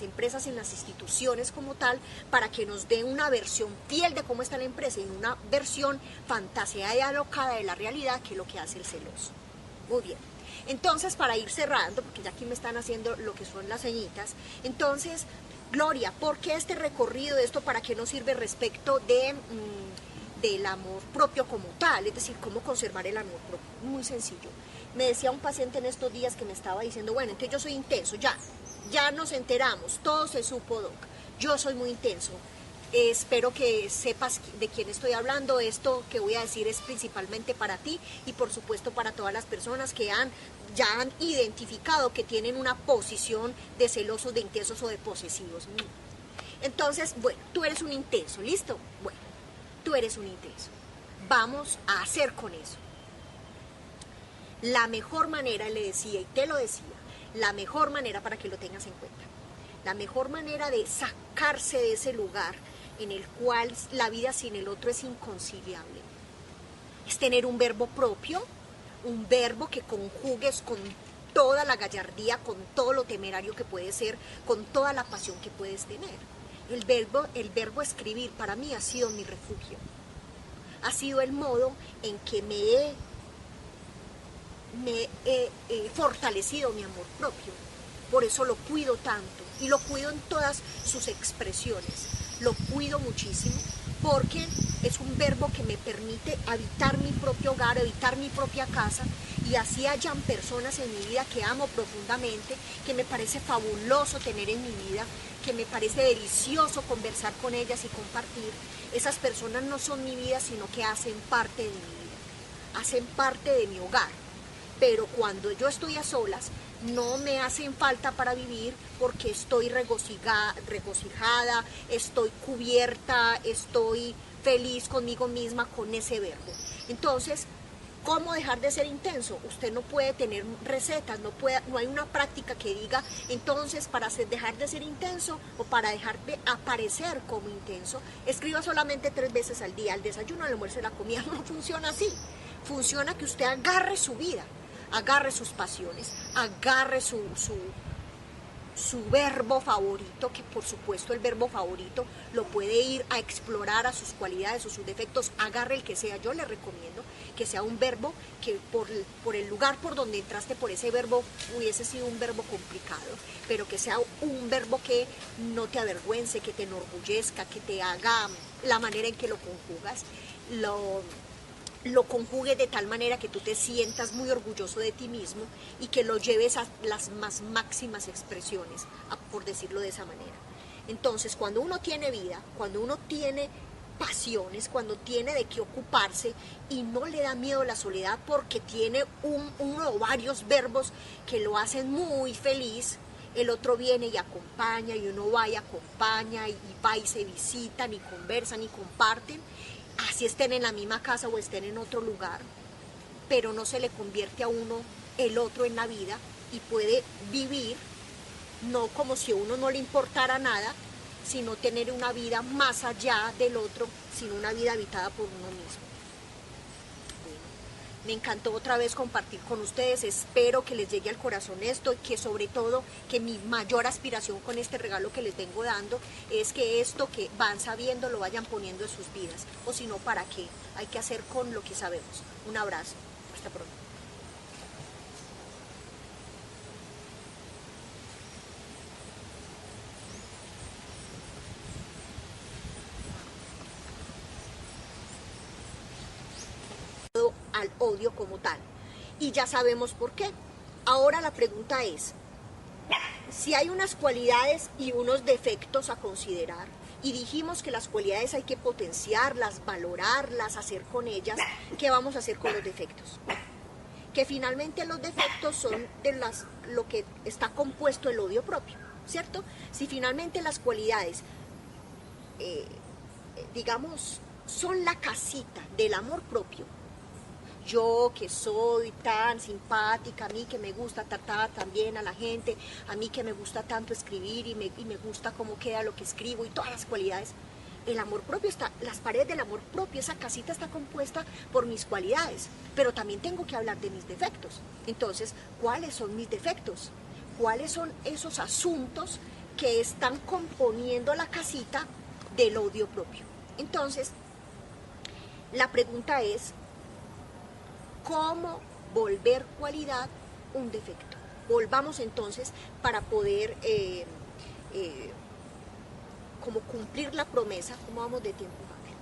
empresas, en las instituciones como tal, para que nos dé una versión fiel de cómo está la empresa, y una versión fantaseada y alocada de la realidad, que es lo que hace el celoso. Muy bien. Entonces, para ir cerrando, porque ya aquí me están haciendo lo que son las señitas, entonces, Gloria, ¿por qué este recorrido de esto? ¿Para qué nos sirve respecto del amor propio como tal? Es decir, cómo conservar el amor propio. Muy sencillo. Me decía un paciente en estos días que me estaba diciendo: bueno, entonces yo soy intenso, ya nos enteramos, todo se supo, doc, yo soy muy intenso. Espero que sepas de quién estoy hablando. Esto que voy a decir es principalmente para ti, y por supuesto para todas las personas que ya han identificado que tienen una posición de celosos, de intensos o de posesivos. Entonces, bueno, tú eres un intenso, ¿listo? Bueno, tú eres un intenso. Vamos a hacer con eso. La mejor manera, le decía, y te lo decía, la mejor manera, para que lo tengas en cuenta, la mejor manera de sacarse de ese lugar en el cual la vida sin el otro es inconciliable, es tener un verbo propio, un verbo que conjugues con toda la gallardía, con todo lo temerario que puedes ser, con toda la pasión que puedes tener. El verbo escribir para mí ha sido mi refugio, ha sido el modo en que me he me he fortalecido mi amor propio. Por eso lo cuido tanto y lo cuido en todas sus expresiones. Lo cuido muchísimo porque es un verbo que me permite habitar mi propio hogar, habitar mi propia casa, y así hayan personas en mi vida que amo profundamente, que me parece fabuloso tener en mi vida, que me parece delicioso conversar con ellas y compartir. Esas personas no son mi vida, sino que hacen parte de mi vida, hacen parte de mi hogar. Pero cuando yo estoy a solas, no me hacen falta para vivir porque estoy regocijada, estoy cubierta, estoy feliz conmigo misma con ese verbo. Entonces, ¿cómo dejar de ser intenso? Usted no puede tener recetas, no hay una práctica que diga, entonces para dejar de ser intenso o para dejar de aparecer como intenso, escriba solamente 3 veces al día, el desayuno, el almuerzo y la comida. No funciona así. Funciona que usted agarre su vida, agarre sus pasiones, agarre su verbo favorito, que por supuesto el verbo favorito lo puede ir a explorar a sus cualidades o sus defectos, agarre el que sea. Yo le recomiendo que sea un verbo que por el lugar por donde entraste, por ese verbo hubiese sido un verbo complicado, pero que sea un verbo que no te avergüence, que te enorgullezca, que te haga la manera en que lo conjugas, lo conjugue de tal manera que tú te sientas muy orgulloso de ti mismo y que lo lleves a las más máximas expresiones, por decirlo de esa manera. Entonces, cuando uno tiene vida, cuando uno tiene pasiones, cuando tiene de qué ocuparse y no le da miedo la soledad porque tiene uno o varios verbos que lo hacen muy feliz, el otro viene y acompaña, y uno va y acompaña, y va y se visitan, y conversan, y comparten, así estén en la misma casa o estén en otro lugar, pero no se le convierte a uno el otro en la vida y puede vivir no como si a uno no le importara nada, sino tener una vida más allá del otro, sino una vida habitada por uno mismo. Bueno, me encantó otra vez compartir con ustedes, espero que les llegue al corazón esto, y que sobre todo, que mi mayor aspiración con este regalo que les vengo dando es que esto que van sabiendo lo vayan poniendo en sus vidas, o si no, ¿para qué? Hay que hacer con lo que sabemos. Un abrazo, hasta pronto. Al odio como tal, y ya sabemos por qué. Ahora la pregunta es, si hay unas cualidades y unos defectos a considerar, y dijimos que las cualidades hay que potenciarlas, valorarlas, hacer con ellas, ¿qué vamos a hacer con los defectos? Que finalmente los defectos son de lo que está compuesto el odio propio, ¿cierto? Si finalmente las cualidades, digamos, son la casita del amor propio, yo que soy tan simpática, a mí que me gusta tratar tan bien a la gente, a mí que me gusta tanto escribir y me gusta cómo queda lo que escribo y todas las cualidades, el amor propio está, las paredes del amor propio, esa casita está compuesta por mis cualidades, pero también tengo que hablar de mis defectos. Entonces, ¿cuáles son mis defectos? ¿Cuáles son esos asuntos que están componiendo la casita del odio propio? Entonces, la pregunta es, ¿cómo volver cualidad un defecto? Volvamos entonces para poder como cumplir la promesa. ¿Cómo vamos de tiempo, Javier?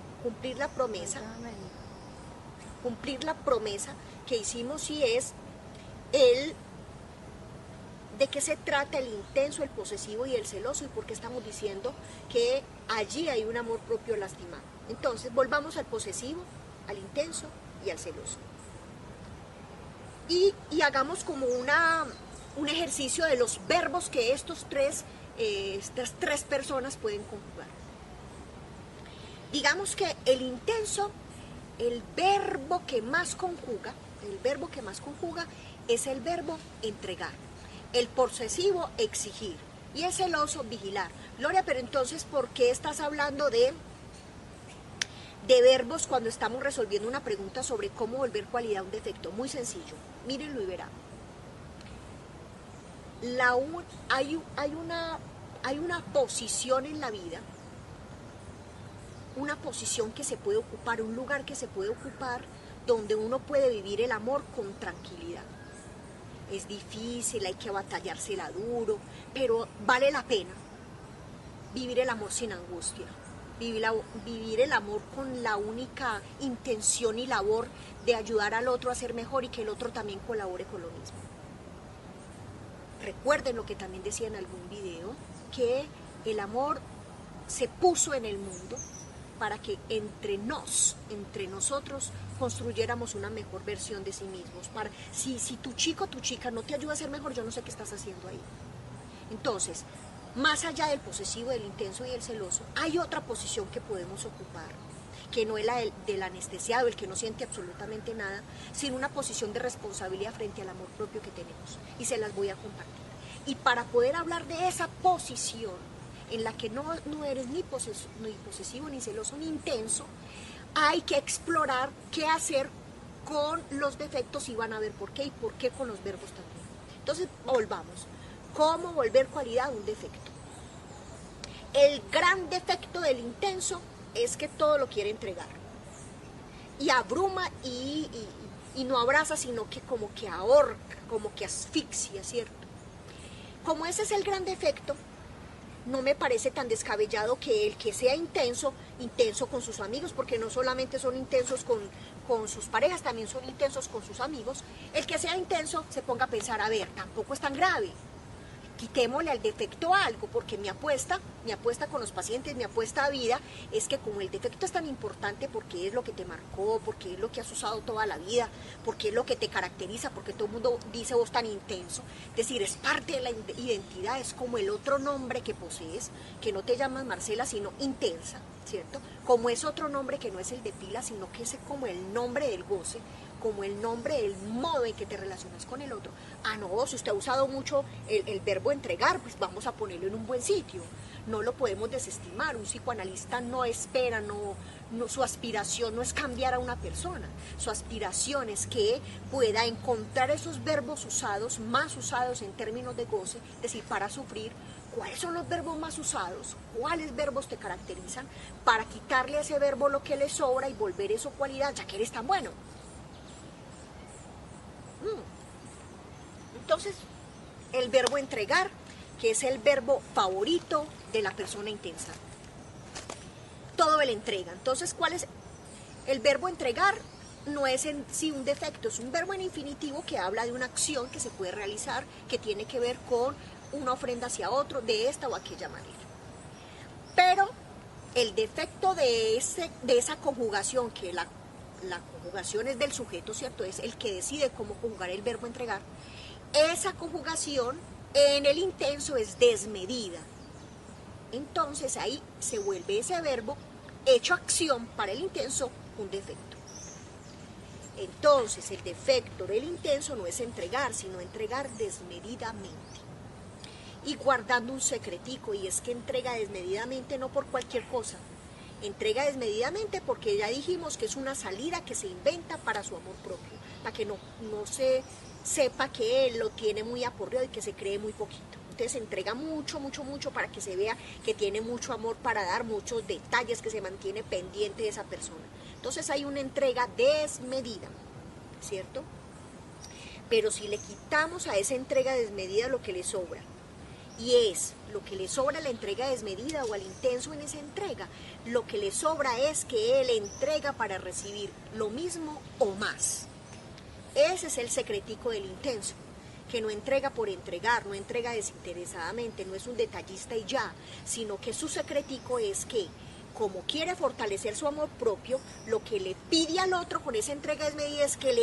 Cumplir la promesa que hicimos, y es de qué se trata el intenso, el posesivo y el celoso, y por qué estamos diciendo que allí hay un amor propio lastimado. Entonces, volvamos al posesivo, al intenso y al celoso. Y hagamos como un ejercicio de los verbos que estas tres personas pueden conjugar. Digamos que el intenso, el verbo que más conjuga es el verbo entregar, el posesivo exigir y el celoso vigilar. Gloria, pero entonces, ¿por qué estás hablando de verbos cuando estamos resolviendo una pregunta sobre cómo volver cualidad a un defecto? Muy sencillo, mírenlo y verán. Hay una posición en la vida, una posición que se puede ocupar, un lugar que se puede ocupar donde uno puede vivir el amor con tranquilidad. es difícil, hay que batallársela duro, pero vale la pena vivir el amor sin angustia, vivir el amor con la única intención y labor de ayudar al otro a ser mejor y que el otro también colabore con lo mismo. Recuerden lo que también decía en algún video, que el amor se puso en el mundo para que entre nosotros construyéramos una mejor versión de sí mismos. Si tu chico o tu chica no te ayuda a ser mejor, yo no sé qué estás haciendo ahí. Entonces, más allá del posesivo, del intenso y del celoso, hay otra posición que podemos ocupar, que no es la del anestesiado, el que no siente absolutamente nada, sino una posición de responsabilidad frente al amor propio que tenemos. Y se las voy a compartir. Y para poder hablar de esa posición, en la que no eres ni posesivo, ni celoso, ni intenso, hay que explorar qué hacer con los defectos y van a ver por qué, y por qué con los verbos también. Entonces, volvamos. ¿Cómo volver cualidad a un defecto? El gran defecto del intenso es que todo lo quiere entregar. Y abruma y no abraza, sino que como que ahorca, como que asfixia, ¿cierto? Como ese es el gran defecto, no me parece tan descabellado que el que sea intenso con sus amigos, porque no solamente son intensos con sus parejas, también son intensos con sus amigos. El que sea intenso se ponga a pensar, a ver, tampoco es tan grave. Quitémosle al defecto algo, porque mi apuesta con los pacientes, mi apuesta a vida, es que como el defecto es tan importante porque es lo que te marcó, porque es lo que has usado toda la vida, porque es lo que te caracteriza, porque todo el mundo dice vos tan intenso, es decir, es parte de la identidad, es como el otro nombre que posees, que no te llamas Marcela, sino intensa, ¿cierto? Como es otro nombre que no es el de pila, sino que es como el nombre del goce, como el nombre del modo en que te relacionas con el otro. Ah, no, si usted ha usado mucho el verbo entregar, pues vamos a ponerlo en un buen sitio. No lo podemos desestimar. Un psicoanalista no espera, su aspiración no es cambiar a una persona. Su aspiración es que pueda encontrar esos verbos usados, más usados en términos de goce, es decir, para sufrir. ¿Cuáles son los verbos más usados? ¿Cuáles verbos te caracterizan? Para quitarle a ese verbo lo que le sobra y volver eso cualidad, ya que eres tan bueno. Entonces, el verbo entregar, que es el verbo favorito de la persona intensa. Todo él entrega. Entonces, ¿cuál es el verbo entregar? No es en sí un defecto, es un verbo en infinitivo que habla de una acción que se puede realizar, que tiene que ver con una ofrenda hacia otro, de esta o aquella manera. Pero el defecto de esa conjugación, que la conjugación es del sujeto, ¿cierto? Es el que decide cómo conjugar el verbo entregar. Esa conjugación en el intenso es desmedida. Entonces ahí se vuelve ese verbo hecho acción para el intenso un defecto. Entonces el defecto del intenso no es entregar, sino entregar desmedidamente. Y guardando un secretico, y es que entrega desmedidamente no por cualquier cosa. Entrega desmedidamente porque ya dijimos que es una salida que se inventa para su amor propio, para que no se sepa que él lo tiene muy aporreado y que se cree muy poquito. Entonces entrega mucho para que se vea que tiene mucho amor para dar, muchos detalles, que se mantiene pendiente de esa persona. Entonces hay una entrega desmedida, ¿cierto? Pero si le quitamos a esa entrega desmedida lo que le sobra, y es lo que le sobra a la entrega desmedida o al intenso en esa entrega, lo que le sobra es que él entrega para recibir lo mismo o más. Ese es el secretico del intenso, que no entrega por entregar, no entrega desinteresadamente, no es un detallista y ya, sino que su secretico es que, como quiere fortalecer su amor propio, lo que le pide al otro con esa entrega desmedida es que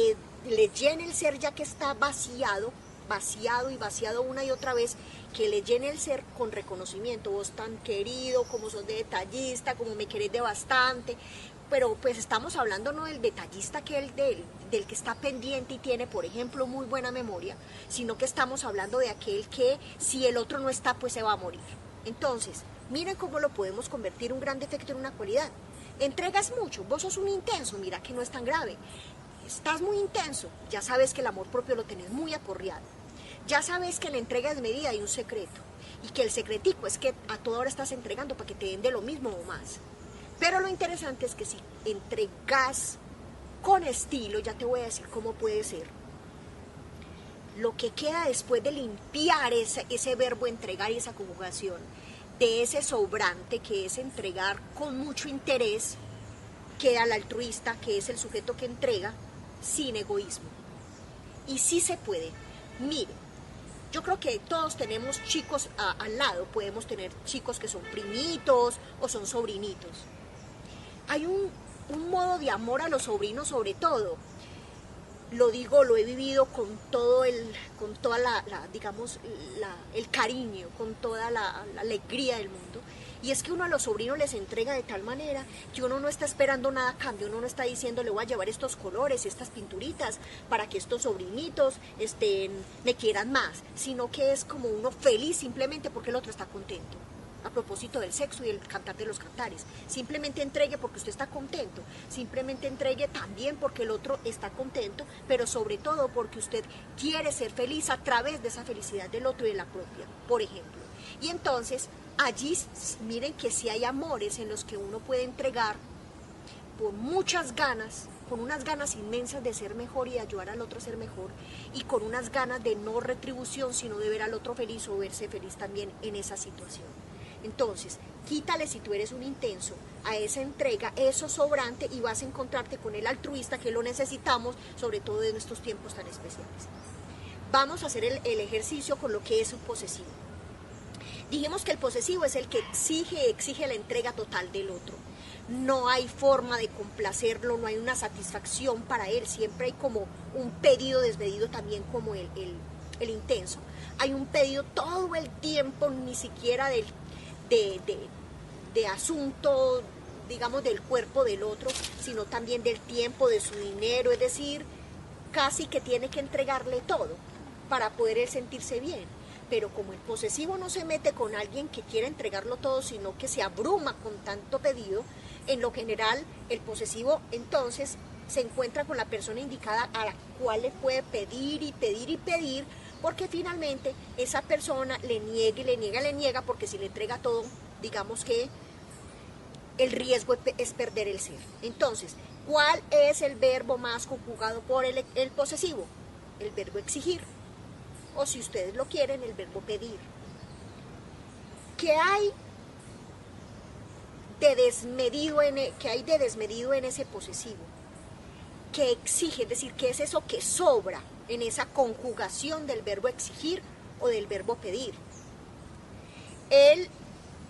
le llene el ser, ya que está vaciado una y otra vez, que le llene el ser con reconocimiento. Vos tan querido, como sos de detallista, como me querés de bastante. Pero pues estamos hablando no del detallista que del que está pendiente y tiene, por ejemplo, muy buena memoria, sino que estamos hablando de aquel que si el otro no está, pues se va a morir. Entonces, miren cómo lo podemos convertir un gran defecto en una cualidad. Entregas mucho, vos sos un intenso, mira que no es tan grave. Estás muy intenso, ya sabes que el amor propio lo tenés muy aporreado. Ya sabes que la entrega desmedida hay un secreto, y que el secretico es que a toda hora estás entregando para que te den de lo mismo o más. Pero lo interesante es que si entregas con estilo, ya te voy a decir cómo puede ser. lo que queda después de limpiar ese verbo entregar y esa conjugación, de ese sobrante que es entregar con mucho interés, queda el altruista, que es el sujeto que entrega sin egoísmo. Y sí se puede. Mire, yo creo que todos tenemos chicos al lado, podemos tener chicos que son primitos o son sobrinitos. Hay un modo de amor a los sobrinos sobre todo. Lo digo, lo he vivido con toda el cariño, con toda la alegría del mundo. Y es que uno a los sobrinos les entrega de tal manera que uno no está esperando nada a cambio, uno no está diciendo le voy a llevar estos colores, estas pinturitas para que estos sobrinitos me quieran más, sino que es como uno feliz simplemente porque el otro está contento. A propósito del sexo y el cantar de los cantares, simplemente entregue porque usted está contento, simplemente entregue también porque el otro está contento, pero sobre todo porque usted quiere ser feliz a través de esa felicidad del otro y de la propia, por ejemplo. Y entonces allí miren que sí hay amores en los que uno puede entregar por muchas ganas, con unas ganas inmensas de ser mejor y de ayudar al otro a ser mejor, y con unas ganas de no retribución, sino de ver al otro feliz o verse feliz también en esa situación. Entonces, quítale, si tú eres un intenso, a esa entrega, eso sobrante, y vas a encontrarte con el altruista, que lo necesitamos, sobre todo en estos tiempos tan especiales. Vamos a hacer el ejercicio con lo que es un posesivo. Dijimos que el posesivo es el que exige la entrega total del otro. No hay forma de complacerlo, no hay una satisfacción para él, siempre hay como un pedido desmedido también como el intenso. Hay un pedido todo el tiempo, ni siquiera de asunto, digamos, del cuerpo del otro, sino también del tiempo, de su dinero, es decir, casi que tiene que entregarle todo para poder él sentirse bien. Pero como el posesivo no se mete con alguien que quiera entregarlo todo, sino que se abruma con tanto pedido, en lo general el posesivo entonces se encuentra con la persona indicada a la cual le puede pedir y pedir y pedir, porque finalmente esa persona le niega, porque si le entrega todo, digamos que el riesgo es perder el ser. Entonces, ¿cuál es el verbo más conjugado por el posesivo? El verbo exigir, o si ustedes lo quieren, el verbo pedir. ¿Qué hay de desmedido en ese posesivo? Que exige, es decir, ¿qué es eso que sobra en esa conjugación del verbo exigir o del verbo pedir?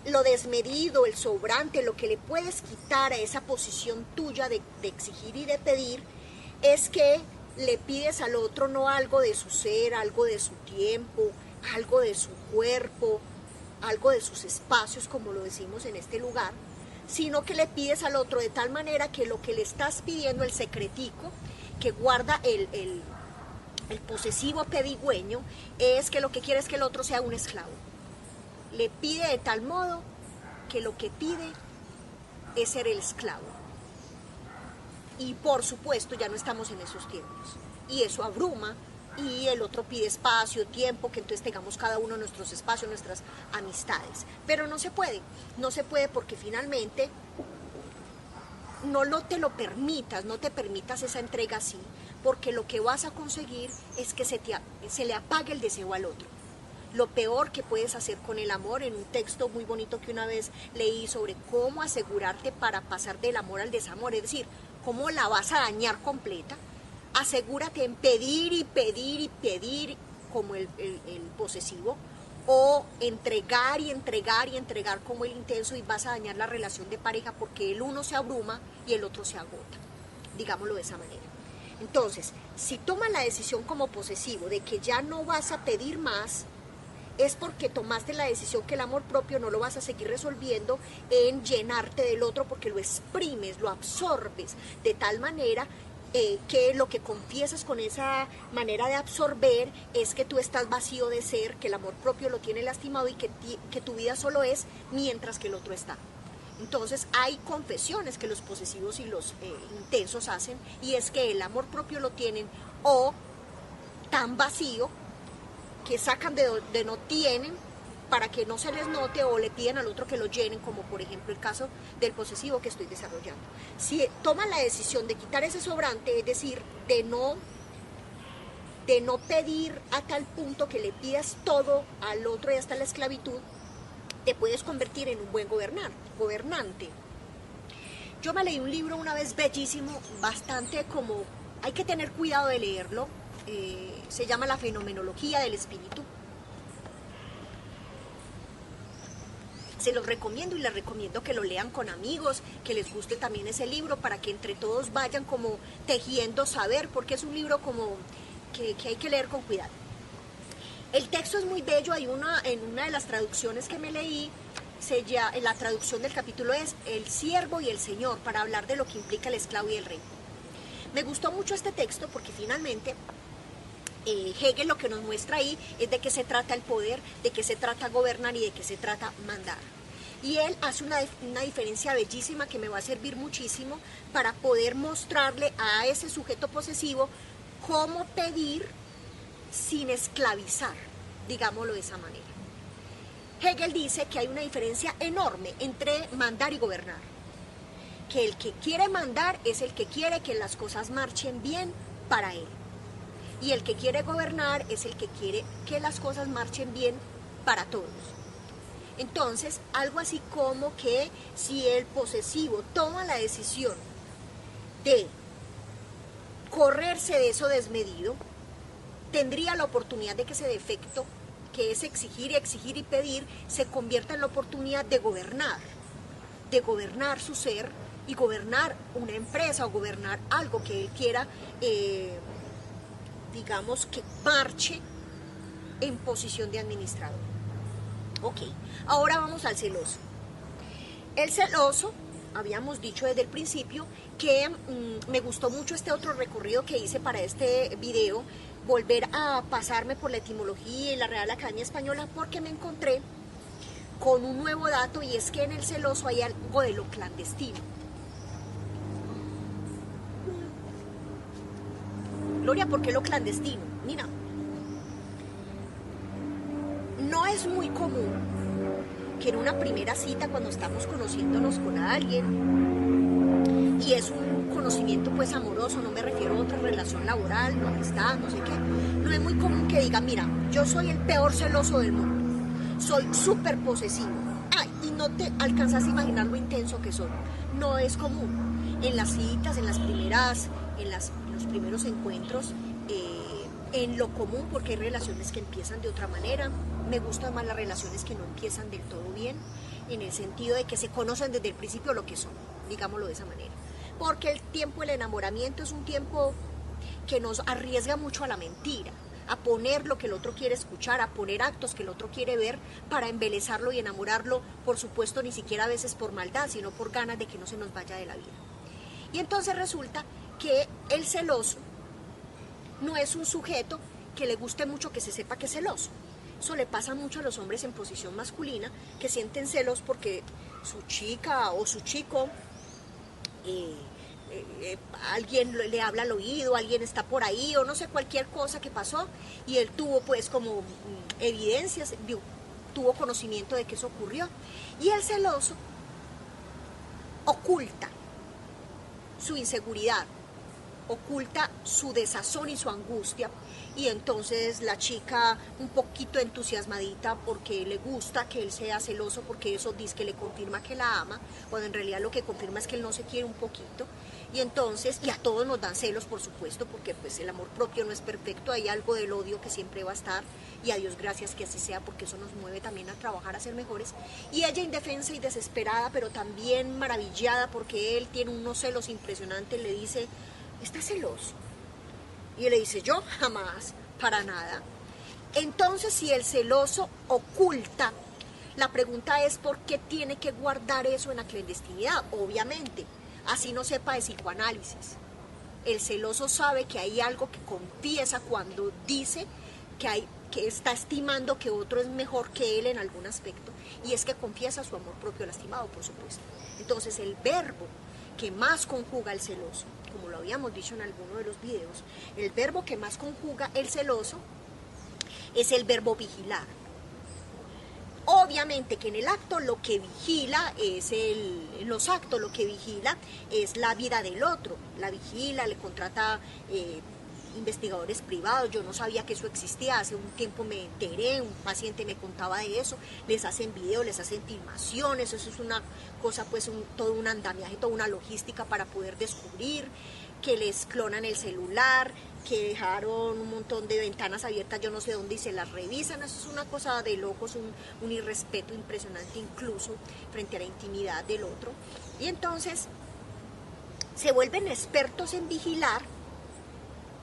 Lo desmedido, el sobrante, lo que le puedes quitar a esa posición tuya de exigir y de pedir, es que le pides al otro no algo de su ser, algo de su tiempo, algo de su cuerpo, algo de sus espacios, como lo decimos en este lugar, sino que le pides al otro de tal manera que lo que le estás pidiendo, el secretico que guarda el posesivo pedigüeño, es que lo que quiere es que el otro sea un esclavo. Le pide de tal modo que lo que pide es ser el esclavo. Y por supuesto ya no estamos en esos tiempos. Y eso abruma, y el otro pide espacio, tiempo, que entonces tengamos cada uno nuestros espacios, nuestras amistades. Pero no se puede porque finalmente no te permitas esa entrega así, porque lo que vas a conseguir es que se le apague el deseo al otro. Lo peor que puedes hacer con el amor, en un texto muy bonito que una vez leí sobre cómo asegurarte para pasar del amor al desamor, es decir, cómo la vas a dañar completa, asegúrate en pedir y pedir y pedir como el posesivo, o entregar y entregar y entregar como el intenso, y vas a dañar la relación de pareja porque el uno se abruma y el otro se agota, digámoslo de esa manera. Entonces, si tomas la decisión como posesivo de que ya no vas a pedir más, es porque tomaste la decisión que el amor propio no lo vas a seguir resolviendo en llenarte del otro, porque lo exprimes, lo absorbes de tal manera que lo que confiesas con esa manera de absorber es que tú estás vacío de ser, que el amor propio lo tiene lastimado y que tu vida solo es mientras que el otro está. Entonces hay confesiones que los posesivos y los intensos hacen, y es que el amor propio lo tienen o tan vacío que sacan de donde no tienen para que no se les note, o le piden al otro que lo llenen, como por ejemplo el caso del posesivo que estoy desarrollando. Si toman la decisión de quitar ese sobrante, es decir, de no de no pedir a tal punto que le pidas todo al otro y hasta la esclavitud, te puedes convertir en un buen gobernante. Yo me leí un libro una vez bellísimo, bastante como, hay que tener cuidado de leerlo, se llama La fenomenología del espíritu. Se los recomiendo y les recomiendo que lo lean con amigos, que les guste también ese libro para que entre todos vayan como tejiendo saber, porque es un libro como que hay que leer con cuidado. El texto es muy bello, en una de las traducciones que me leí, la traducción del capítulo es El siervo y el señor, para hablar de lo que implica el esclavo y el rey. Me gustó mucho este texto porque finalmente Hegel lo que nos muestra ahí es de qué se trata el poder, de qué se trata gobernar y de qué se trata mandar. Y él hace una diferencia bellísima que me va a servir muchísimo para poder mostrarle a ese sujeto posesivo cómo pedir sin esclavizar, digámoslo de esa manera. Hegel dice que hay una diferencia enorme entre mandar y gobernar. Que el que quiere mandar es el que quiere que las cosas marchen bien para él. Y el que quiere gobernar es el que quiere que las cosas marchen bien para todos. Entonces, algo así como que si el posesivo toma la decisión de correrse de eso desmedido, tendría la oportunidad de que ese defecto, que es exigir y pedir, se convierta en la oportunidad de gobernar su ser y gobernar una empresa o gobernar algo que él quiera, digamos, que marche en posición de administrador. Ok, ahora vamos al celoso. El celoso, habíamos dicho desde el principio que me gustó mucho este otro recorrido que hice para este video, volver a pasarme por la etimología y la Real Academia Española, porque me encontré con un nuevo dato, y es que en el celoso hay algo de lo clandestino. Gloria, ¿por qué lo clandestino? Mira, no es muy común que en una primera cita, cuando estamos conociéndonos con alguien, y es un conocimiento pues amoroso, no me refiero a otra relación laboral, no amistad, no sé qué, no es muy común que diga, mira, yo soy el peor celoso del mundo, soy súper posesivo, y no te alcanzas a imaginar lo intenso que soy. No es común. En las citas, en los primeros encuentros, en lo común, porque hay relaciones que empiezan de otra manera. Me gustan más las relaciones que no empiezan del todo bien, en el sentido de que se conocen desde el principio lo que son, digámoslo de esa manera. Porque el tiempo del enamoramiento es un tiempo que nos arriesga mucho a la mentira, a poner lo que el otro quiere escuchar, a poner actos que el otro quiere ver para embelezarlo y enamorarlo, por supuesto ni siquiera a veces por maldad, sino por ganas de que no se nos vaya de la vida. Y entonces resulta que el celoso no es un sujeto que le guste mucho que se sepa que es celoso. Eso le pasa mucho a los hombres en posición masculina, que sienten celos porque su chica o su chico, alguien le habla al oído, alguien está por ahí, o no sé, cualquier cosa que pasó, y él tuvo pues como evidencias, tuvo conocimiento de que eso ocurrió. Y el celoso oculta su inseguridad, oculta su desazón y su angustia, y entonces la chica un poquito entusiasmadita porque le gusta que él sea celoso, porque eso dice que le confirma que la ama, cuando en realidad lo que confirma es que él no se quiere un poquito. Y entonces, y a todos nos dan celos, por supuesto, porque pues el amor propio no es perfecto, hay algo del odio que siempre va a estar, y a Dios gracias que así sea, porque eso nos mueve también a trabajar, a ser mejores. Y ella indefensa y desesperada, pero también maravillada porque él tiene unos celos impresionantes, le dice, ¿estás celoso? Y él le dice, yo jamás, para nada. Entonces, si el celoso oculta, la pregunta es, ¿por qué tiene que guardar eso en la clandestinidad? Obviamente, así no sepa de psicoanálisis. El celoso sabe que hay algo que confiesa cuando dice que está estimando que otro es mejor que él en algún aspecto, y es que confiesa su amor propio lastimado, por supuesto. Entonces, el verbo que más conjuga el celoso, como lo habíamos dicho en alguno de los videos, el verbo que más conjuga el celoso es el verbo vigilar. Obviamente que en el acto lo que vigila es lo que vigila es la vida del otro, la vigila, le contrata investigadores privados, yo no sabía que eso existía, hace un tiempo me enteré, un paciente me contaba de eso, les hacen videos, les hacen filmaciones, eso es una cosa, pues todo un andamiaje, toda una logística para poder descubrir, que les clonan el celular, que dejaron un montón de ventanas abiertas, yo no sé dónde, y se las revisan. Eso es una cosa de locos, un irrespeto impresionante incluso frente a la intimidad del otro. Y entonces se vuelven expertos en vigilar,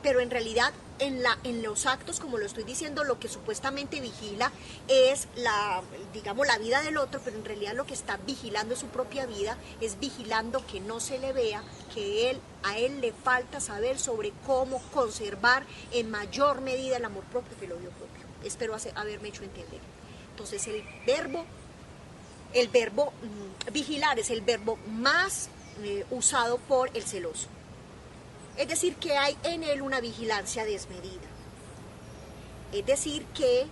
pero en realidad en los actos, como lo estoy diciendo, lo que supuestamente vigila es digamos, la vida del otro, pero en realidad lo que está vigilando es su propia vida, es vigilando que no se le vea, que a él le falta saber sobre cómo conservar en mayor medida el amor propio que el odio propio. Espero haberme hecho entender. Entonces el verbo vigilar es el verbo más usado por el celoso. Es decir, que hay en él una vigilancia desmedida. Es decir, que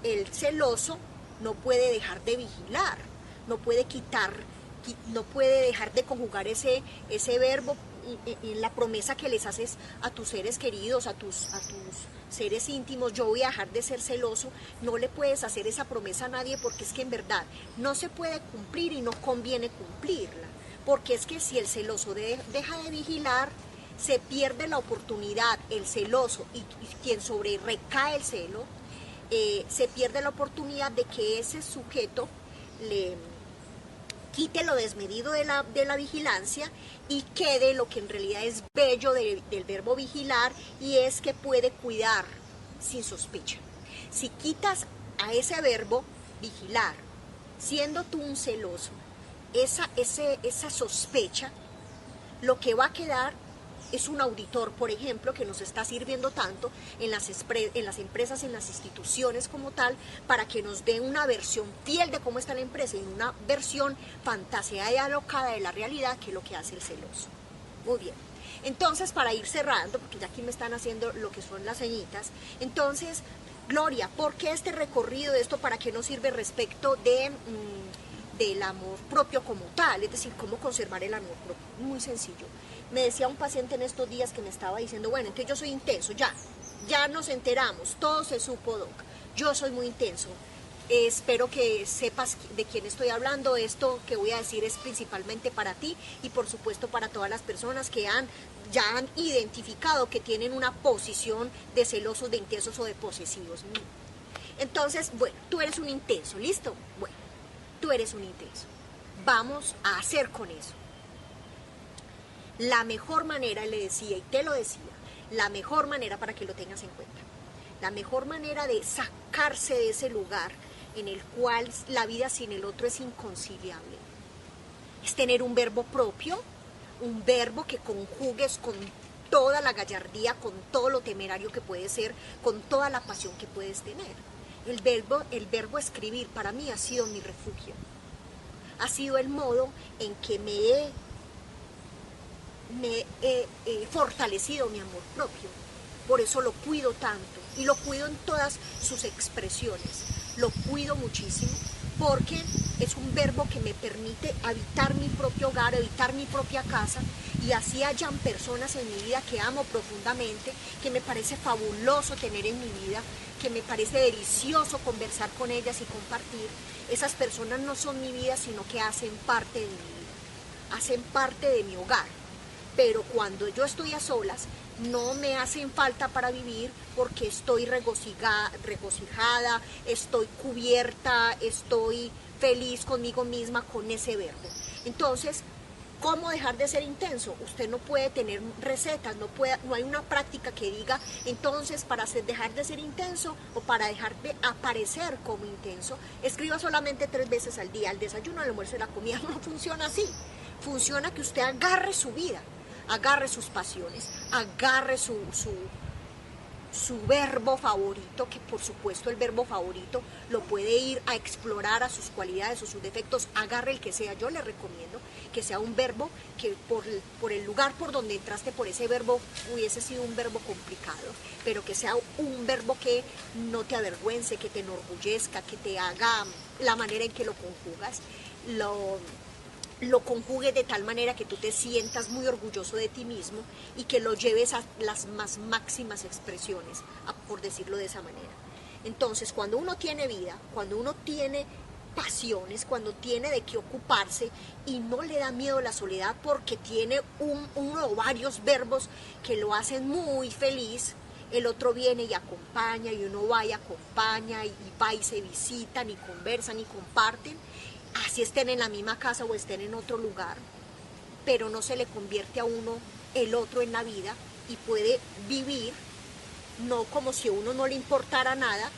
el celoso no puede dejar de vigilar, no puede dejar de conjugar ese verbo en la promesa que les haces a tus seres queridos, a tus seres íntimos. Yo voy a dejar de ser celoso. No le puedes hacer esa promesa a nadie, porque es que en verdad no se puede cumplir y no conviene cumplirla, porque es que si el celoso deja de vigilar, se pierde la oportunidad, el celoso y quien sobre recae el celo, se pierde la oportunidad de que ese sujeto le quite lo desmedido de la vigilancia y quede lo que en realidad es bello del verbo vigilar, y es que puede cuidar sin sospecha. Si quitas a ese verbo vigilar, siendo tú un celoso, esa sospecha, lo que va a quedar es un auditor, por ejemplo, que nos está sirviendo tanto en las empresas, en las instituciones como tal, para que nos dé una versión fiel de cómo está la empresa y una versión fantaseada y alocada de la realidad, que es lo que hace el celoso. Muy bien. Entonces, para ir cerrando, porque ya aquí me están haciendo lo que son las señitas, entonces, Gloria, ¿por qué este recorrido de esto? ¿Para qué nos sirve respecto del amor propio como tal? Es decir, ¿cómo conservar el amor propio? Muy sencillo. Me decía un paciente en estos días que me estaba diciendo, bueno, entonces yo soy intenso, ya nos enteramos, todo se supo, doc, yo soy muy intenso. Espero que sepas de quién estoy hablando. Esto que voy a decir es principalmente para ti y por supuesto para todas las personas que ya han identificado que tienen una posición de celosos, de intensos o de posesivos. Entonces, bueno, tú eres un intenso, ¿listo? Bueno, tú eres un intenso. Vamos a hacer con eso. La mejor manera, le decía y te lo decía, la mejor manera, para que lo tengas en cuenta, la mejor manera de sacarse de ese lugar en el cual la vida sin el otro es inconciliable, es tener un verbo propio, un verbo que conjugues con toda la gallardía, con todo lo temerario que puedes ser, con toda la pasión que puedes tener. El verbo escribir para mí ha sido mi refugio, ha sido el modo en que me he fortalecido mi amor propio. Por eso lo cuido tanto y lo cuido en todas sus expresiones. Lo cuido muchísimo porque es un verbo que me permite habitar mi propio hogar, habitar mi propia casa, y así hayan personas en mi vida que amo profundamente, que me parece fabuloso tener en mi vida, que me parece delicioso conversar con ellas y compartir. Esas personas no son mi vida, sino que hacen parte de mi vida, hacen parte de mi hogar. Pero cuando yo estoy a solas, no me hacen falta para vivir, porque estoy regocijada, estoy cubierta, estoy feliz conmigo misma con ese verbo. Entonces, ¿cómo dejar de ser intenso? Usted no puede tener recetas, no hay una práctica que diga, entonces, para dejar de ser intenso o para dejar de aparecer como intenso, escriba solamente 3 veces al día, al desayuno, al almuerzo y la comida. No funciona así. Funciona que usted agarre su vida, agarre sus pasiones, agarre su verbo favorito, que por supuesto el verbo favorito lo puede ir a explorar a sus cualidades o sus defectos, agarre el que sea. Yo le recomiendo que sea un verbo que por el lugar por donde entraste, por ese verbo hubiese sido un verbo complicado, pero que sea un verbo que no te avergüence, que te enorgullezca, que te haga la manera en que lo conjugas, lo conjugues de tal manera que tú te sientas muy orgulloso de ti mismo y que lo lleves a las más máximas expresiones, por decirlo de esa manera. Entonces, cuando uno tiene vida, cuando uno tiene pasiones, cuando tiene de qué ocuparse y no le da miedo la soledad porque tiene uno o varios verbos que lo hacen muy feliz, el otro viene y acompaña, y uno va y acompaña, y va y se visitan, y conversan, y comparten, así estén en la misma casa o estén en otro lugar, pero no se le convierte a uno el otro en la vida y puede vivir no como si a uno no le importara nada,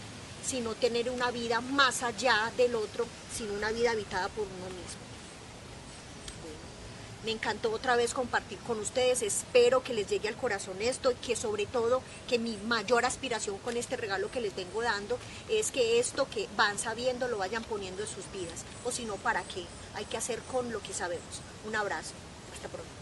sino tener una vida más allá del otro, sino una vida habitada por uno mismo. Me encantó otra vez compartir con ustedes, espero que les llegue al corazón esto y que sobre todo que mi mayor aspiración con este regalo que les vengo dando es que esto que van sabiendo lo vayan poniendo en sus vidas, o si no, ¿para qué? Hay que hacer con lo que sabemos. Un abrazo, hasta pronto.